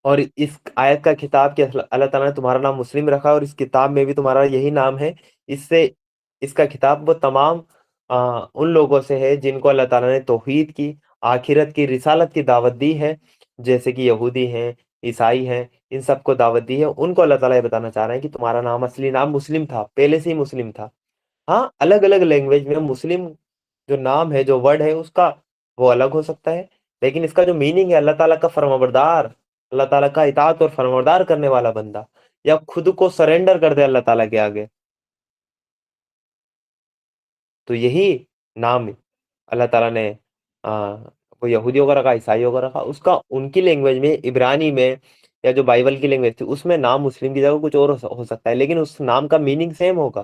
اور اس آیت کا خطاب کہ اللہ تعالیٰ نے تمہارا نام مسلم رکھا، اور اس کتاب میں بھی تمہارا یہی نام ہے. اس کا خطاب وہ تمام ان لوگوں سے ہے جن کو اللہ تعالیٰ نے توحید کی، آخرت کی، رسالت کی دعوت دی ہے، جیسے کہ یہودی ہیں، عیسائی ہیں، ان سب کو دعوت دی ہے. ان کو اللہ تعالیٰ یہ بتانا چاہ رہے ہیں کہ تمہارا نام اصلی نام مسلم تھا، پہلے سے ہی مسلم تھا. ہاں، الگ الگ لینگویج میں مسلم جو نام ہے، جو ورڈ ہے، اس کا وہ الگ ہو سکتا ہے، لیکن اس کا جو میننگ ہے اللہ تعالیٰ کا فرمانبردار، اللہ تعالیٰ کا اطاعت اور فرمانبردار کرنے والا بندہ، یا خود کو سرنڈر کر دے اللہ تعالیٰ کے آگے. تو یہی نام اللہ تعالیٰ نے وہ یہودیوں کا رکھا، عیسائیوں کا رکھا. اس کا ان کی لینگویج میں، عبرانی میں، یا جو بائبل کی لینگویج تھی اس میں نام مسلم کی جگہ کچھ اور ہو سکتا ہے، لیکن اس نام کا میننگ سیم ہوگا.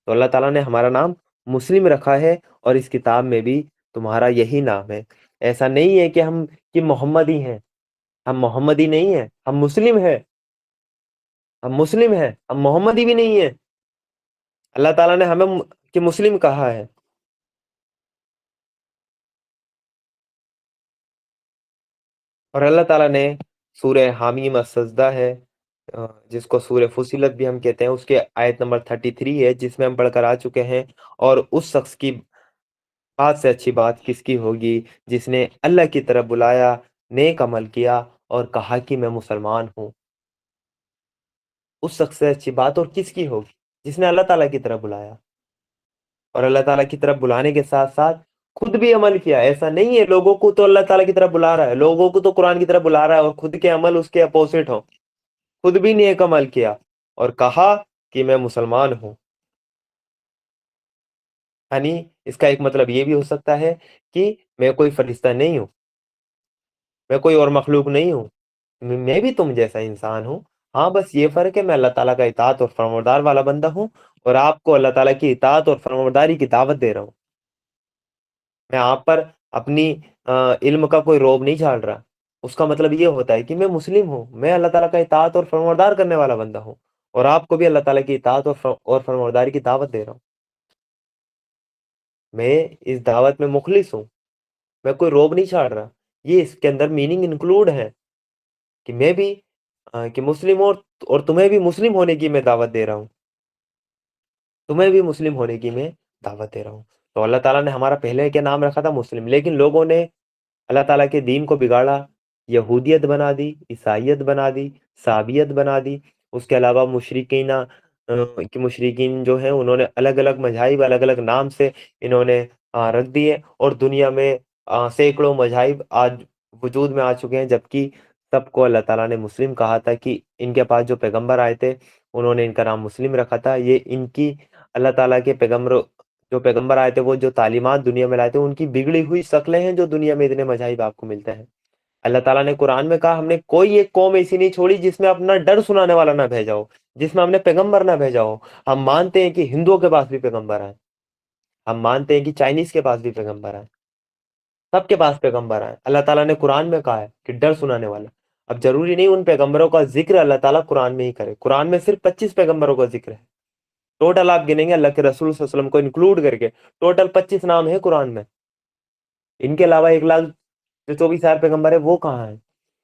تو اللہ تعالیٰ نے ہمارا نام مسلم رکھا ہے، اور اس کتاب میں بھی تمہارا یہی نام ہے. ایسا نہیں ہے کہ ہم محمدی ہیں. ہم محمدی نہیں ہیں، ہم مسلم ہیں. ہم محمدی بھی نہیں ہیں. اللہ تعالیٰ نے ہمیں کہ مسلم کہا ہے. اور اللہ تعالیٰ نے سورہ حامیم السجدہ ہے، جس کو سورہ فصلت بھی ہم کہتے ہیں، اس کے آیت نمبر 33 ہے، جس میں ہم پڑھ کر آ چکے ہیں. اور اس شخص کی بات سے اچھی بات کس کی ہوگی جس نے اللہ کی طرف بلایا، نیک عمل کیا اور کہا کہ میں مسلمان ہوں. اس شخص سے اچھی بات اور کس کی ہوگی جس نے اللہ تعالیٰ کی طرف بلایا، اور اللہ تعالیٰ کی طرف بلانے کے ساتھ ساتھ خود بھی عمل کیا. ایسا نہیں ہے لوگوں کو تو اللہ تعالیٰ کی طرف بلا رہا ہے، لوگوں کو تو قرآن کی طرف بلا رہا ہے، اور خود کے عمل اس کے اپوزٹ ہوں. خود بھی نیک عمل کیا اور کہا کہ میں مسلمان ہوں. یعنی اس کا ایک مطلب یہ بھی ہو سکتا ہے کہ میں کوئی فرشتہ نہیں ہوں، میں کوئی اور مخلوق نہیں ہوں، میں بھی تم جیسا انسان ہوں. ہاں، بس یہ فرق ہے، میں اللہ تعالیٰ کا اطاعت اور فرمانبردار والا بندہ ہوں، اور آپ کو اللہ تعالیٰ کی اطاعت اور فرمانبرداری کی دعوت دے رہا ہوں. میں آپ پر اپنی علم کا کوئی روب نہیں چھاڑ رہا. اس کا مطلب یہ ہوتا ہے کہ میں مسلم ہوں، میں اللہ تعالیٰ کا اطاعت اور فرمانبردار کرنے والا بندہ ہوں، اور آپ کو بھی اللہ تعالیٰ کی اطاعت اور فرمانبرداری کی دعوت دے رہا ہوں. میں اس دعوت میں مخلص ہوں. میں کوئی روب نہیں چھاڑ رہا، یہ اس کے اندر میننگ انکلوڈ ہے کہ میں بھی کہ مسلم ہوں، اور تمہیں بھی مسلم ہونے کی میں دعوت دے رہا ہوں، تمہیں بھی مسلم ہونے کی میں دعوت دے رہا ہوں۔ تو اللہ تعالیٰ نے ہمارا پہلے کیا نام رکھا تھا؟ مسلم، لیکن لوگوں نے اللہ تعالیٰ کے دین کو بگاڑا، یہودیت بنا دی، عیسائیت بنا دی، صابیت بنا دی، اس کے علاوہ مشرکین جو ہیں انہوں نے الگ الگ مذاہب الگ الگ نام سے انہوں نے رکھ دیے، اور دنیا میں سینکڑوں مذاہب آج وجود میں آ چکے ہیں، جبکہ سب کو اللہ تعالیٰ نے مسلم کہا تھا کہ ان کے پاس جو پیغمبر آئے تھے انہوں نے ان کا نام مسلم رکھا تھا۔ یہ ان کی اللہ تعالیٰ کے پیغمبر آئے تھے، وہ جو تعلیمات دنیا میں لائے تھے ان کی بگڑی ہوئی شکلیں ہیں جو دنیا میں اتنے مذاہب آپ کو ملتے ہیں۔ اللہ تعالیٰ نے قرآن میں کہا ہم نے کوئی ایک قوم ایسی نہیں چھوڑی جس میں اپنا ڈر سنانے والا نہ بھیجا ہو، جس میں ہم نے پیغمبر نہ بھیجا ہو۔ ہم مانتے ہیں کہ ہندوؤں کے پاس بھی پیغمبر ہیں، ہم مانتے ہیں کہ چائنیز کے پاس بھی پیغمبر ہیں، سب کے پاس پیغمبر ہیں۔ اللہ تعالیٰ نے قرآن میں کہا ہے کہ ڈر سنانے والا۔ اب ضروری نہیں ان پیغمبروں کا ذکر اللہ تعالیٰ قرآن میں ہی کرے، قرآن میں صرف 25 پیغمبروں کا ذکر ہے، ٹوٹل آپ گنیں گے اللہ کے رسول صلی اللہ علیہ وسلم کو انکلوڈ کر کے ٹوٹل 25 نام ہے قرآن میں۔ ان کے علاوہ 1,24,000 پیغمبر ہے، وہ کہاں ہیں؟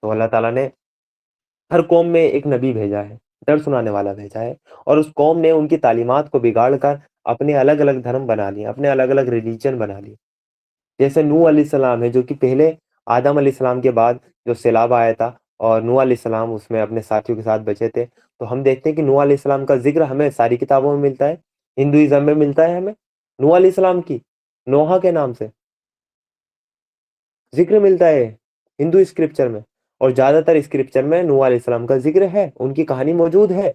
تو اللہ تعالیٰ نے ہر قوم میں ایک نبی بھیجا ہے، ڈر سنانے والا بھیجا ہے، اور اس قوم نے ان کی تعلیمات کو بگاڑ کر اپنے الگ الگ دھرم بنا لیے، اپنے الگ الگ ریلیجن بنا لیے۔ جیسے نوح علیہ السلام ہے جو کہ پہلے آدم علیہ السلام کے بعد جو سیلاب آیا تھا اور نوح علیہ السلام اس میں اپنے ساتھیوں کے ساتھ بچے تھے، تو ہم دیکھتے ہیں کہ نوح علیہ السلام کا ذکر ہمیں ساری کتابوں میں ملتا ہے، ہندوازم میں ملتا ہے، ہمیں نوح علیہ السلام کی نوحہ کے نام سے ذکر ملتا ہے ہندو اسکرپچر میں، اور زیادہ تر اسکرپچر میں نوح علیہ السلام کا ذکر ہے، ان کی کہانی موجود ہے۔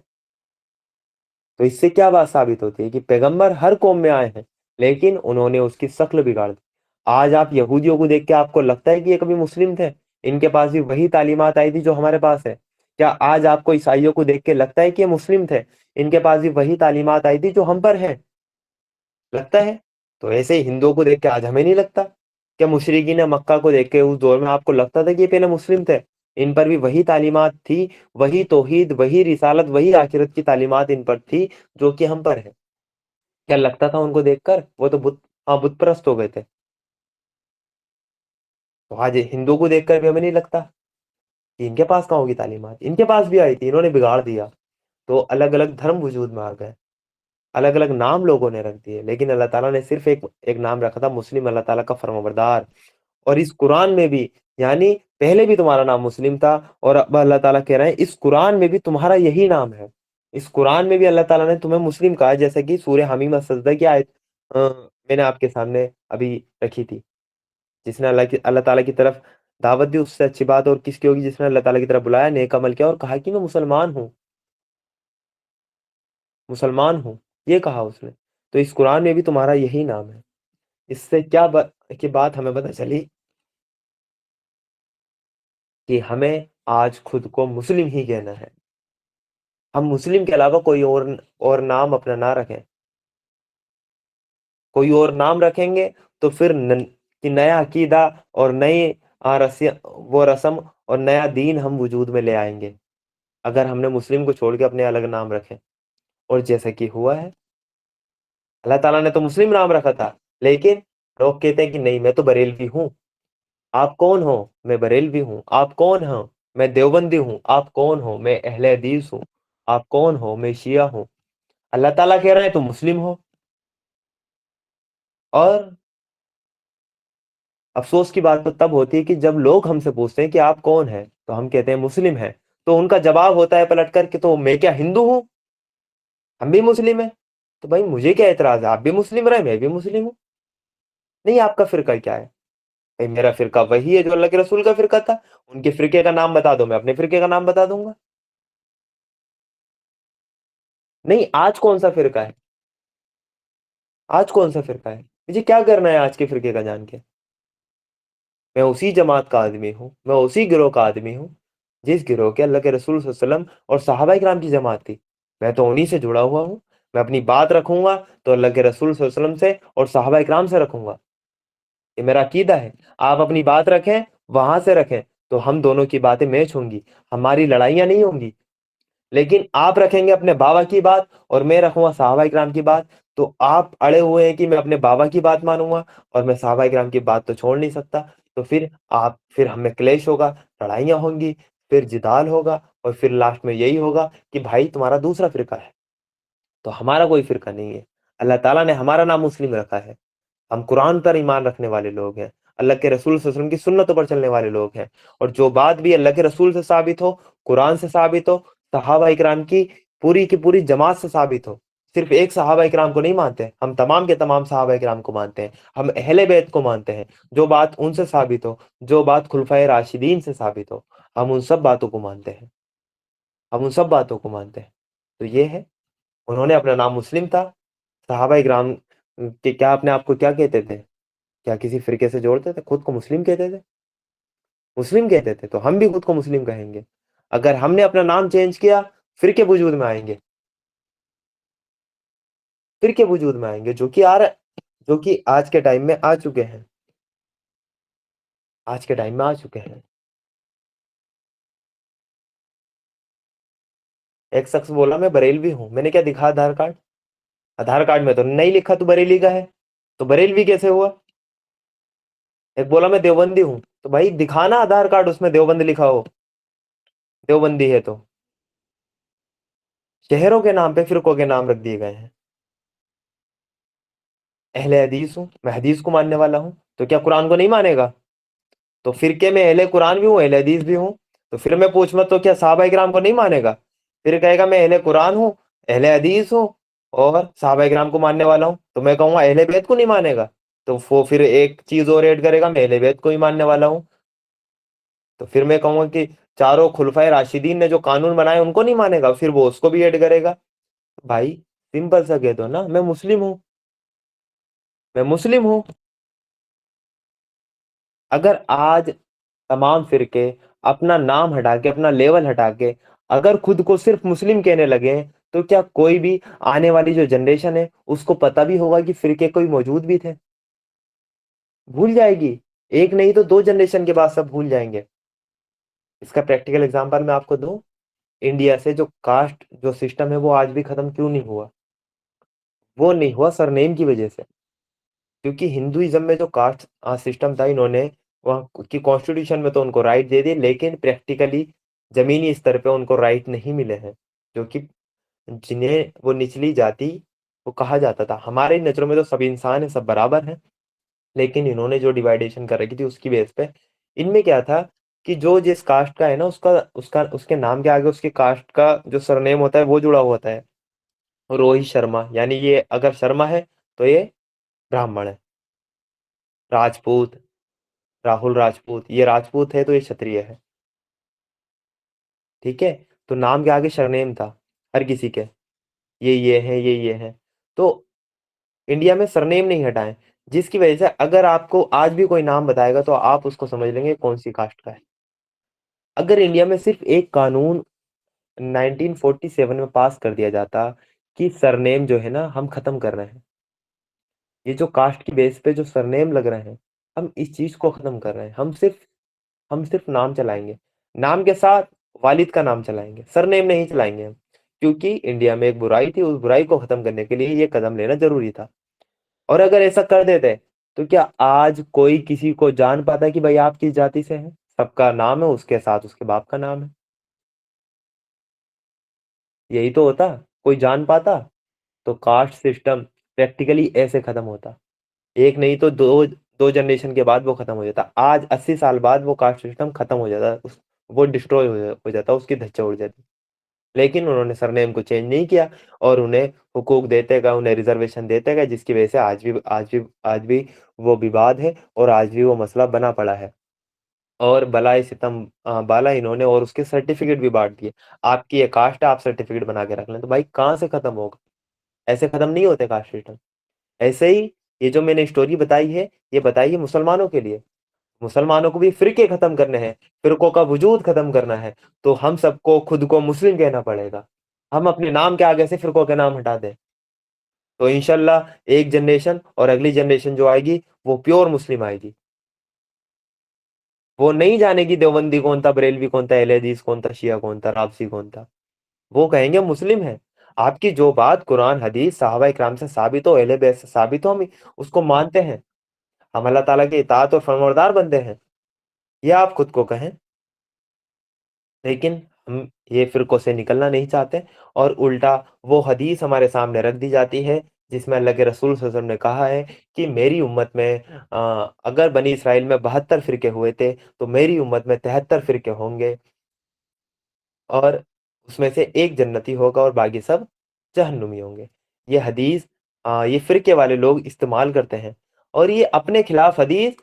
تو اس سے کیا بات ثابت ہوتی ہے کہ پیغمبر ہر قوم میں آئے ہیں، لیکن انہوں نے اس کی شکل بگاڑ دی۔ آج آپ یہودیوں کو دیکھ کے آپ کو لگتا ہے کہ یہ کبھی مسلم تھے؟ ان کے پاس بھی وہی تعلیمات آئی تھی جو ہمارے پاس ہے۔ کیا آج آپ کو عیسائیوں کو دیکھ کے لگتا ہے کہ یہ مسلم تھے؟ ان کے پاس بھی وہی تعلیمات آئی تھی جو ہم پر ہیں، لگتا ہے؟ تو ایسے ہی ہندوؤں کو دیکھ کے آج ہمیں نہیں لگتا؟ کیا مشرکین مکہ کو دیکھ کے اس دور میں آپ کو لگتا تھا کہ یہ پہلے مسلم تھے؟ ان پر بھی وہی تعلیمات تھی، وہی توحید، وہی رسالت، وہی آخرت کی تعلیمات ان پر تھی جو کہ ہم پر ہے۔ کیا لگتا تھا ان کو دیکھ کر؟ وہ تو بت پرست ہو گئے تھے۔ تو آج ہندوؤں کو دیکھ کر بھی ہمیں نہیں لگتا کہ ان کے پاس کہاں ہوگی تعلیمات؟ ان کے پاس بھی آئی تھی، انہوں نے بگاڑ دیا، تو الگ الگ دھرم وجود میں آ گئے، الگ الگ نام لوگوں نے رکھ دیے، لیکن اللہ تعالیٰ نے صرف ایک نام رکھا تھا، مسلم، اللہ تعالیٰ کا فرمانبردار۔ اور اس قرآن میں بھی، یعنی پہلے بھی تمہارا نام مسلم تھا، اور اب اللہ تعالیٰ کہہ رہے ہیں اس قرآن میں بھی تمہارا یہی نام ہے۔ اس قرآن میں بھی اللہ تعالیٰ نے تمہیں مسلم کہا ہے، جیسے کہ سورہ حمیم السجدہ کی آیت میں نے آپ کے سامنے ابھی رکھی تھی۔ جس نے اللہ تعالیٰ کی طرف دعوت دی اس سے اچھی بات اور کس کی ہوگی؟ جس نے اللہ تعالیٰ کی طرف بلایا، نیک عمل کیا اور کہا کہ میں مسلمان ہوں، مسلمان ہوں، یہ کہا اس نے۔ تو اس قرآن میں بھی تمہارا یہی نام ہے۔ اس سے کیا بات ہمیں پتہ چلی کہ ہمیں آج خود کو مسلم ہی کہنا ہے، ہم مسلم کے علاوہ کوئی اور نام اپنا نہ رکھیں۔ کوئی اور نام رکھیں گے تو پھر کہ نیا عقیدہ اور نئی وہ رسم اور نیا دین ہم وجود میں لے آئیں گے اگر ہم نے مسلم کو چھوڑ کے اپنے الگ نام رکھے۔ اور جیسا کہ ہوا ہے، اللہ تعالیٰ نے تو مسلم نام رکھا تھا، لیکن لوگ کہتے ہیں کہ نہیں میں تو بریلوی ہوں۔ آپ کون ہو؟ میں بریلوی ہوں۔ آپ کون ہو؟ میں دیوبندی ہوں۔ آپ کون ہو؟ میں اہل حدیث ہوں۔ آپ کون ہو؟ میں شیعہ ہوں۔ اللہ تعالیٰ کہہ رہے ہیں تم مسلم ہو، اور افسوس کی بات تو تب ہوتی ہے کہ جب لوگ ہم سے پوچھتے ہیں کہ آپ کون ہیں تو ہم کہتے ہیں مسلم ہیں، تو ان کا جواب ہوتا ہے پلٹ کر کہ تو میں کیا ہندو ہوں؟ ہم بھی مسلم ہیں۔ تو بھائی مجھے کیا اعتراض ہے؟ آپ بھی مسلم رہے، میں بھی مسلم ہوں۔ نہیں، آپ کا فرقہ کیا ہے؟ بھائی میرا فرقہ وہی ہے جو اللہ کے رسول کا فرقہ تھا۔ ان کے فرقے کا نام بتا دو، میں اپنے فرقے کا نام بتا دوں گا۔ نہیں، آج کون سا فرقہ ہے؟ آج کون سا فرقہ ہے؟ مجھے کیا کرنا ہے آج کے فرقے کا جان کے؟ میں اسی جماعت کا آدمی ہوں، میں اسی گروہ کا آدمی ہوں جس گروہ کے اللہ کے رسول صلی اللہ علیہ وسلم اور صحابہ کرام کی جماعت تھی۔ میں تو انہی سے جڑا ہوا ہوں۔ میں اپنی بات رکھوں گا تو اللہ کے رسول صلی اللہ علیہ وسلم سے اور صحابہ کرام سے رکھوں گا، یہ میرا عقیدہ ہے۔ آپ اپنی بات رکھیں، وہاں سے رکھیں، تو ہم دونوں کی باتیں میچ ہوں گی، ہماری لڑائیاں نہیں ہوں گی۔ لیکن آپ رکھیں گے اپنے بابا کی بات اور میں رکھوں گا صحابہ کرام کی بات، تو آپ اڑے ہوئے ہیں کہ میں اپنے بابا کی بات مانوں گا اور میں صحابہ کرام کی بات تو چھوڑ نہیں سکتا. تو پھر ہم میں کلیش ہوگا، لڑائیاں ہوں گی، پھر جدال ہوگا، اور پھر لاسٹ میں یہی ہوگا کہ بھائی تمہارا دوسرا فرقہ ہے. تو ہمارا کوئی فرقہ نہیں ہے. اللہ تعالیٰ نے ہمارا نام مسلم رکھا ہے. ہم قرآن پر ایمان رکھنے والے لوگ ہیں، اللہ کے رسول صلی اللہ علیہ وسلم کی سنتوں پر چلنے والے لوگ ہیں. اور جو بات بھی اللہ کے رسول سے ثابت ہو، قرآن سے ثابت ہو، صحابہ اکرام کی پوری جماعت سے ثابت ہو. صرف ایک صحابہ اکرام کو نہیں مانتے، ہم تمام کے تمام صحابہ اکرام کو مانتے ہیں. ہم اہل بیت کو مانتے ہیں. جو بات ان سے ثابت ہو، جو بات خلفائے راشدین سے ثابت ہو، ہم ان سب باتوں کو مانتے ہیں. ہم ان سب باتوں کو مانتے ہیں. تو یہ ہے، انہوں نے اپنا نام مسلم تھا. صحابہ اکرام کہ کیا اپنے آپ کو کیا کہتے تھے؟ کیا کسی فرقے سے جوڑتے تھے؟ خود کو مسلم کہتے تھے. مسلم کہتے تھے. تو ہم بھی خود کو مسلم کہیں گے. اگر ہم نے اپنا نام چینج کیا، فرقے وجود میں آئیں گے. فرقے وجود میں آئیں گے جو کہ آج کے ٹائم میں آ چکے ہیں. آج کے ٹائم میں آ چکے ہیں. ایک شخص بولا میں بریلوی ہوں. میں نے کیا دکھا؟ آدھار کارڈ. آدھار کارڈ میں تو نہیں لکھا تو بریلی کا ہے. تو بریلوی کیسے ہوا؟ ایک بولا میں دیوبندی ہوں. تو بھائی دکھانا آدھار کارڈ اس میں دیوبند لکھا ہو. دیوبندی ہے تو شہروں کے نام پہ فرقوں کے نام رکھ دیے گئے ہیں. اہل حدیث ہوں، میں حدیث کو ماننے والا ہوں. تو کیا قرآن کو نہیں مانے گا؟ تو فرقے میں اہل قرآن بھی ہوں، اہل حدیث بھی ہوں. تو پھر میں پوچھوں تو کیا صحابہ کرام کو نہیں مانے گا؟ پھر کہے گا میں اہل قرآن ہوں، اہل حدیث ہوں، اور صحابہ کرام کو ماننے والا ہوں. تو میں کہوں گا اہل بیت کو نہیں مانے گا. تو وہ پھر ایک چیز اور ایڈ کرے گا، میں اہل بیت کو ہی ماننے والا ہوں. تو پھر میں کہوں گا کہ چاروں خلفائے راشدین نے جو قانون بنائے ان کو نہیں مانے گا. پھر وہ اس کو بھی ایڈ کرے گا. بھائی سمپل سا کہہ دو نا، میں مسلم ہوں. میں مسلم ہوں. اگر آج تمام فرقے اپنا نام ہٹا کے، اپنا لیول ہٹا کے اگر خود کو صرف مسلم کہنے لگے، تو کیا کوئی بھی آنے والی جو جنریشن ہے اس کو پتہ بھی ہوگا کہ فرقے کوئی موجود بھی تھے؟ بھول جائے گی. ایک نہیں تو دو جنریشن کے بعد سب بھول جائیں گے. اس کا پریکٹیکل اگزامپل میں آپ کو دوں. انڈیا سے جو کاسٹ جو سسٹم ہے وہ آج بھی ختم کیوں نہیں ہوا؟ وہ نہیں ہوا سرنیم کی وجہ سے. کیونکہ ہندوازم میں جو کاسٹ سسٹم تھا، انہوں نے وہاں کی کانسٹیٹیوشن میں تو ان کو رائٹ دے دیے، لیکن پریکٹیکلی زمینی استر پہ ان کو رائٹ نہیں ملے ہیں. جو کہ جنہیں وہ نچلی جاتی وہ کہا جاتا تھا. ہمارے نظروں میں تو سب انسان ہیں، سب برابر ہیں. لیکن انہوں نے جو ڈیوائڈیشن کر رکھی تھی اس کی بیس پہ، ان میں کیا تھا کہ جو جس کاسٹ کا ہے نا، اس کے نام کے آگے اس کے کاسٹ کا جو سرنیم ہوتا ہے وہ جڑا ہوا ہوتا ہے. روہت شرما، یعنی یہ اگر شرما ہے تو یہ براہمن ہے. راجپوت، راہل راجپوت، یہ راجپوت ہے تو یہ چھتریہ ہے. ٹھیک ہے. تو نام کے آگے سرنیم تھا ہر کسی کے، یہ ہے، یہ ہے. تو انڈیا میں سرنیم نہیں ہٹائیں، جس کی وجہ سے اگر آپ کو آج بھی کوئی نام بتائے گا تو آپ اس کو سمجھ لیں گے کون سی کاسٹ کا ہے. اگر انڈیا میں صرف ایک قانون 1947 میں پاس کر دیا جاتا کہ سرنیم جو ہے نا ہم ختم کر رہے ہیں، یہ جو کاسٹ کی بیس پہ جو سرنیم لگ رہے ہیں، ہم اس چیز کو ختم کر رہے ہیں. ہم صرف نام چلائیں گے. نام کے ساتھ والد کا نام چلائیں گے، سرنیم نہیں چلائیں گے ہم. کیونکہ انڈیا میں ایک برائی تھی، اس برائی کو ختم کرنے کے لیے یہ قدم لینا ضروری تھا. اور اگر ایسا کر دیتے تو کیا آج کوئی کسی کو جان پاتا کہ بھائی آپ کس جاتی سے ہیں؟ سب کا نام ہے، اس کے ساتھ اس کے باپ کا نام ہے. یہی تو ہوتا. کوئی جان پاتا تو کاسٹ سسٹم پریکٹیکلی ایسے ختم ہوتا. ایک نہیں تو دو جنریشن کے بعد وہ ختم ہو جاتا. آج 80 سال بعد وہ کاسٹ سسٹم ختم ہو جاتا، وہ ڈسٹروائے ہو جاتا، اس کی دھچا اڑ جاتی. لیکن انہوں نے سرنیم کو چینج نہیں کیا اور انہیں حقوق دیتے گئے، انہیں ریزرویشن دیتے گئے، جس کی وجہ سے آج بھی وہ وواد ہے اور آج بھی وہ مسئلہ بنا پڑا ہے. اور بلائے ستم بالا انہوں نے اور اس کے سرٹیفکیٹ بھی بانٹ دیے. آپ کی یہ کاسٹ ہے، آپ سرٹیفکیٹ بنا کے رکھ لیں. تو بھائی کہاں سے ختم ہوگا؟ ایسے ختم نہیں ہوتے کاسٹ سسٹم. ایسے ہی یہ جو میں نے اسٹوری بتائی ہے، یہ بتائی ہے مسلمانوں کے لیے. مسلمانوں کو بھی فرقے ختم کرنے ہیں، فرقوں کا وجود ختم کرنا ہے. تو ہم سب کو خود کو مسلم کہنا پڑے گا. ہم اپنے نام کے آگے سے فرقوں کے نام ہٹا دیں تو انشاءاللہ ایک جنریشن اور اگلی جنریشن جو آئے گی وہ پیور مسلم آئے گی. وہ نہیں جانے گی دیوبندی کون تھا، بریلوی کون تھا، اہل حدیث کون تھا، شیعہ کون تھا، رافضی کون تھا. وہ کہیں گے مسلم ہے. آپ کی جو بات قرآن حدیث صحابہ کرام سے ثابت ہو، اہل بیت سے ثابت ہو، ہم اس کو مانتے ہیں، ہم اللہ تعالیٰ کے اطاعت اور فرمانبردار بندے ہیں، یہ آپ خود کو کہیں، لیکن ہم یہ فرقوں سے نکلنا نہیں چاہتے، اور الٹا وہ حدیث ہمارے سامنے رکھ دی جاتی ہے جس میں اللہ کے رسول صلی اللہ علیہ وسلم نے کہا ہے کہ میری امت میں اگر بنی اسرائیل میں 72 فرقے ہوئے تھے تو میری امت میں 73 فرقے ہوں گے، اور اس میں سے ایک جنتی ہوگا اور باقی سب جہنمی ہوں گے۔ یہ حدیث یہ فرقے والے لوگ استعمال کرتے ہیں، اور یہ اپنے خلاف حدیث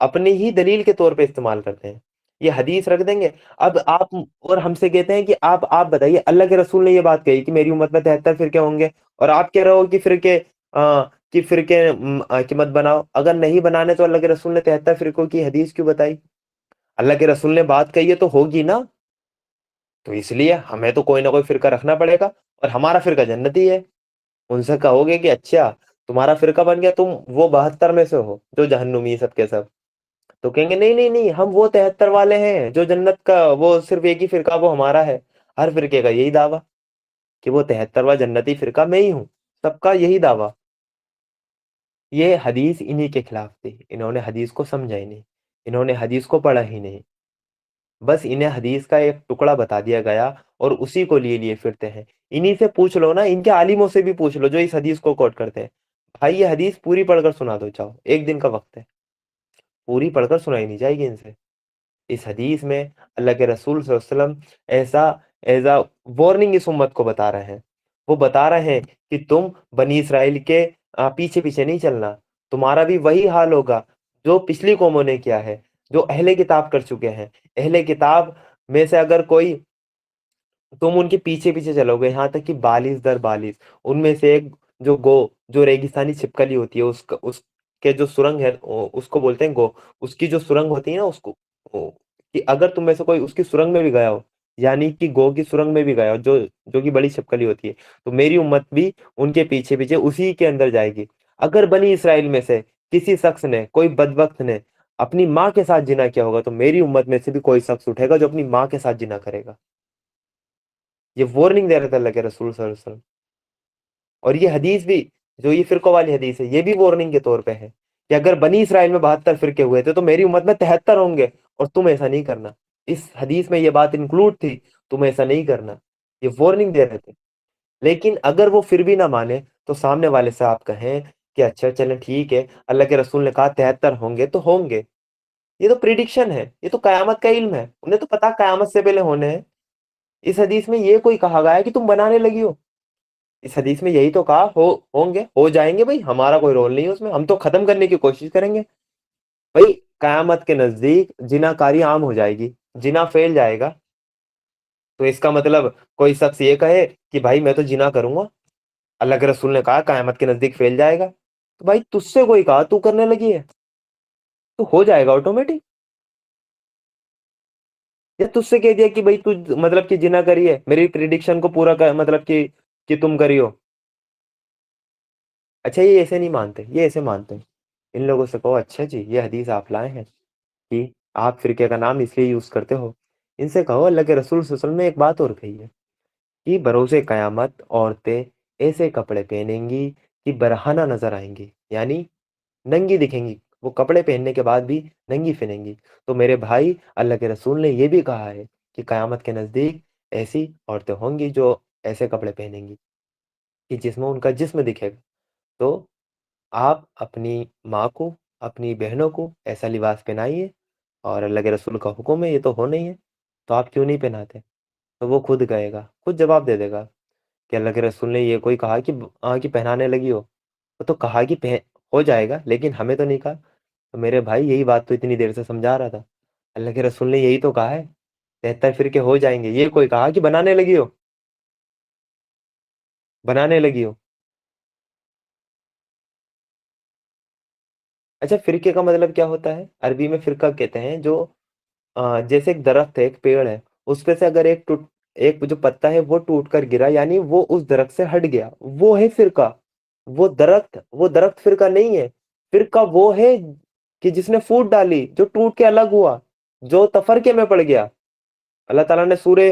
اپنے ہی دلیل کے طور پہ استعمال کرتے ہیں، یہ حدیث رکھ دیں گے۔ اب آپ اور ہم سے کہتے ہیں کہ آپ بتائیے، اللہ کے رسول نے یہ بات کہی کہ میری امت میں 73 فرقے ہوں گے، اور آپ کہہ رہے ہو کہ فرقے کی مت بناؤ۔ اگر نہیں بنانے تو اللہ کے رسول نے 73 فرقوں کی حدیث کیوں بتائی؟ اللہ کے رسول نے بات کہی ہے تو ہوگی نا، تو اس لیے ہمیں تو کوئی نہ کوئی فرقہ رکھنا پڑے گا، اور ہمارا فرقہ جنتی ہے۔ ان سے کہو گے کہ اچھا تمہارا فرقہ بن گیا، تم وہ 72 میں سے ہو جو جہنمی سب کے سب، تو کہیں گے نہیں نہیں نہیں، ہم وہ 73 والے ہیں جو جنت کا، وہ صرف ایک ہی فرقہ وہ ہمارا ہے۔ ہر فرقے کا یہی دعویٰ کہ وہ 73واں جنتی فرقہ میں ہی ہوں، سب کا یہی دعویٰ۔ یہ حدیث انہی کے خلاف تھی، انہوں نے حدیث کو سمجھا ہی نہیں، انہوں نے حدیث کو پڑھا ہی نہیں، بس انہیں حدیث کا ایک ٹکڑا بتا دیا گیا اور اسی کو لیے پھرتے ہیں۔ انہی سے پوچھ لو نا، ان کے عالموں سے بھی پوچھ لو جو اس حدیث کو کوٹ کرتے ہیں، بھائی یہ حدیث پوری پڑھ کر سنا دو، چاہو ایک دن کا وقت ہے، پوری پڑھ کر سنائی نہیں جائے گی ان سے۔ اس حدیث میں اللہ کے رسول صلی اللہ علیہ وسلم ایسا وارننگ اس امت کو بتا رہے ہیں، وہ بتا رہے ہیں کہ تم بنی اسرائیل کے پیچھے پیچھے نہیں چلنا، تمہارا بھی وہی حال ہوگا جو پچھلی قوموں نے کیا ہے، جو اہل کتاب کر چکے ہیں۔ اہل کتاب میں سے اگر کوئی، تم ان کے پیچھے پیچھے چلو گے یہاں تک کہ 42 در 42، ان میں سے ایک جو ریگستانی چھپکلی ہوتی ہے، اس کے جو سرنگ ہے اس کو بولتے ہیں گو، اس کی جو سرنگ ہوتی ہے نا، اس کو کہ اگر تم میں سے کوئی اس کی سرنگ میں بھی گیا ہو، یعنی کہ گو کی سرنگ میں بھی گیا ہو، جو کہ بڑی چھپکلی ہوتی ہے، تو میری امت بھی ان کے پیچھے پیچھے اسی کے اندر جائے گی۔ اگر بنی اسرائیل میں سے کسی شخص نے، کوئی بدبخت نے اپنی ماں کے ساتھ جنا کیا ہوگا، تو میری امت میں سے بھی کوئی شخص اٹھے گا جو اپنی ماں کے ساتھ جنا کرے گا۔ یہ وارننگ دے رہے تھے اللہ کے رسول صلی اللہ علیہ وسلم۔ اور یہ حدیث بھی، جو یہ فرقوں والی حدیث ہے، یہ بھی وارننگ کے طور پہ ہے کہ اگر بنی اسرائیل میں 72 فرقے ہوئے تھے تو میری امت میں 73 ہوں گے، اور تم ایسا نہیں کرنا۔ اس حدیث میں یہ بات انکلوڈ تھی، تم ایسا نہیں کرنا، یہ وارننگ دے رہے تھے۔ لیکن اگر وہ پھر بھی نہ مانے تو سامنے والے سے آپ کہیں کہ اچھا چلیں ٹھیک ہے، اللہ کے رسول نے کہا 73 ہوں گے تو ہوں گے، یہ تو پریڈکشن ہے، یہ تو قیامت کا علم ہے، انہیں تو پتا قیامت سے پہلے ہونے ہیں۔ اس حدیث میں یہ کوئی کہا گیا ہے کہ تم بنانے لگی ہو؟ اس حدیث میں یہی تو کہا ہوں گے، ہو جائیں گے، بھائی ہمارا کوئی رول نہیں ہے اس میں، ہم تو ختم کرنے کی کوشش کریں گے۔ بھائی قیامت کے نزدیک جنا کاری عام ہو جائے گی، جنا پھیل جائے گا، تو اس کا مطلب کوئی شخص یہ کہے کہ بھائی میں تو جنا کروں گا، اللہ کے رسول نے کہا قیامت کے نزدیک پھیل جائے گا، تو بھائی تجھ سے کوئی کہا تو کرنے لگی ہے، تو ہو جائے گا آٹومیٹک؟ یا تجھ سے کہہ دیا کہ بھائی تو مطلب کہ جنا کری ہے، میری پریڈکشن کو پورا مطلب کہ تم کری ہو؟ اچھا یہ ایسے نہیں مانتے، یہ ایسے مانتے ہیں۔ ان لوگوں سے کہو اچھا جی یہ حدیث آپ لائے ہیں کہ آپ فرقے کا نام اس لیے یوز کرتے ہو، ان سے کہو اللہ کے رسول صلی اللہ علیہ وسلم نے ایک بات اور کہی ہے کہ بروز قیامت عورتیں ایسے کپڑے پہنیں گی کہ برہنہ نظر آئیں گی، یعنی ننگی دکھیں گی، وہ کپڑے پہننے کے بعد بھی ننگی پھریں گی۔ تو میرے بھائی اللہ کے رسول نے یہ بھی کہا ہے کہ قیامت کے نزدیک ایسی عورتیں ہوں گی جو ایسے کپڑے پہنیں گی کہ جس میں ان کا جسم دکھے گا۔ تو آپ اپنی ماں کو، اپنی بہنوں کو ایسا لباس پہنائیے، اور اللہ کے رسول کا حکم ہے، یہ تو ہو نہیں ہے تو آپ کیوں نہیں پہناتے؟ تو وہ خود کہے گا، خود جواب دے دے گا کہ اللہ کے رسول نے یہ کوئی کہا کہ پہنانے لگی ہو، وہ تو کہا کہ ہو جائے گا، لیکن ہمیں تو نہیں کہا۔ تو میرے بھائی یہی بات تو اتنی دیر سے سمجھا رہا تھا، اللہ کے رسول نے یہی تو کہا ہے 73 فرقے ہو جائیں گے، یہ کوئی کہا کہ بنانے لگی ہو، بنانے لگی ہو؟ اچھا فرقے کا مطلب کیا ہوتا ہے؟ عربی میں فرقہ کہتے ہیں جو جیسے ایک درخت ہے، ایک پیڑ ہے، اس پہ سے اگر ایک جو پتا ہے وہ ٹوٹ کر گرا، یعنی وہ اس درخت سے ہٹ گیا، وہ ہے فرقہ۔ وہ درخت فرقہ نہیں ہے، فرقہ وہ ہے کہ جس نے پھوٹ ڈالی، جو ٹوٹ کے الگ ہوا، جو تفرقے میں پڑ گیا۔ اللہ تعالیٰ نے سورہ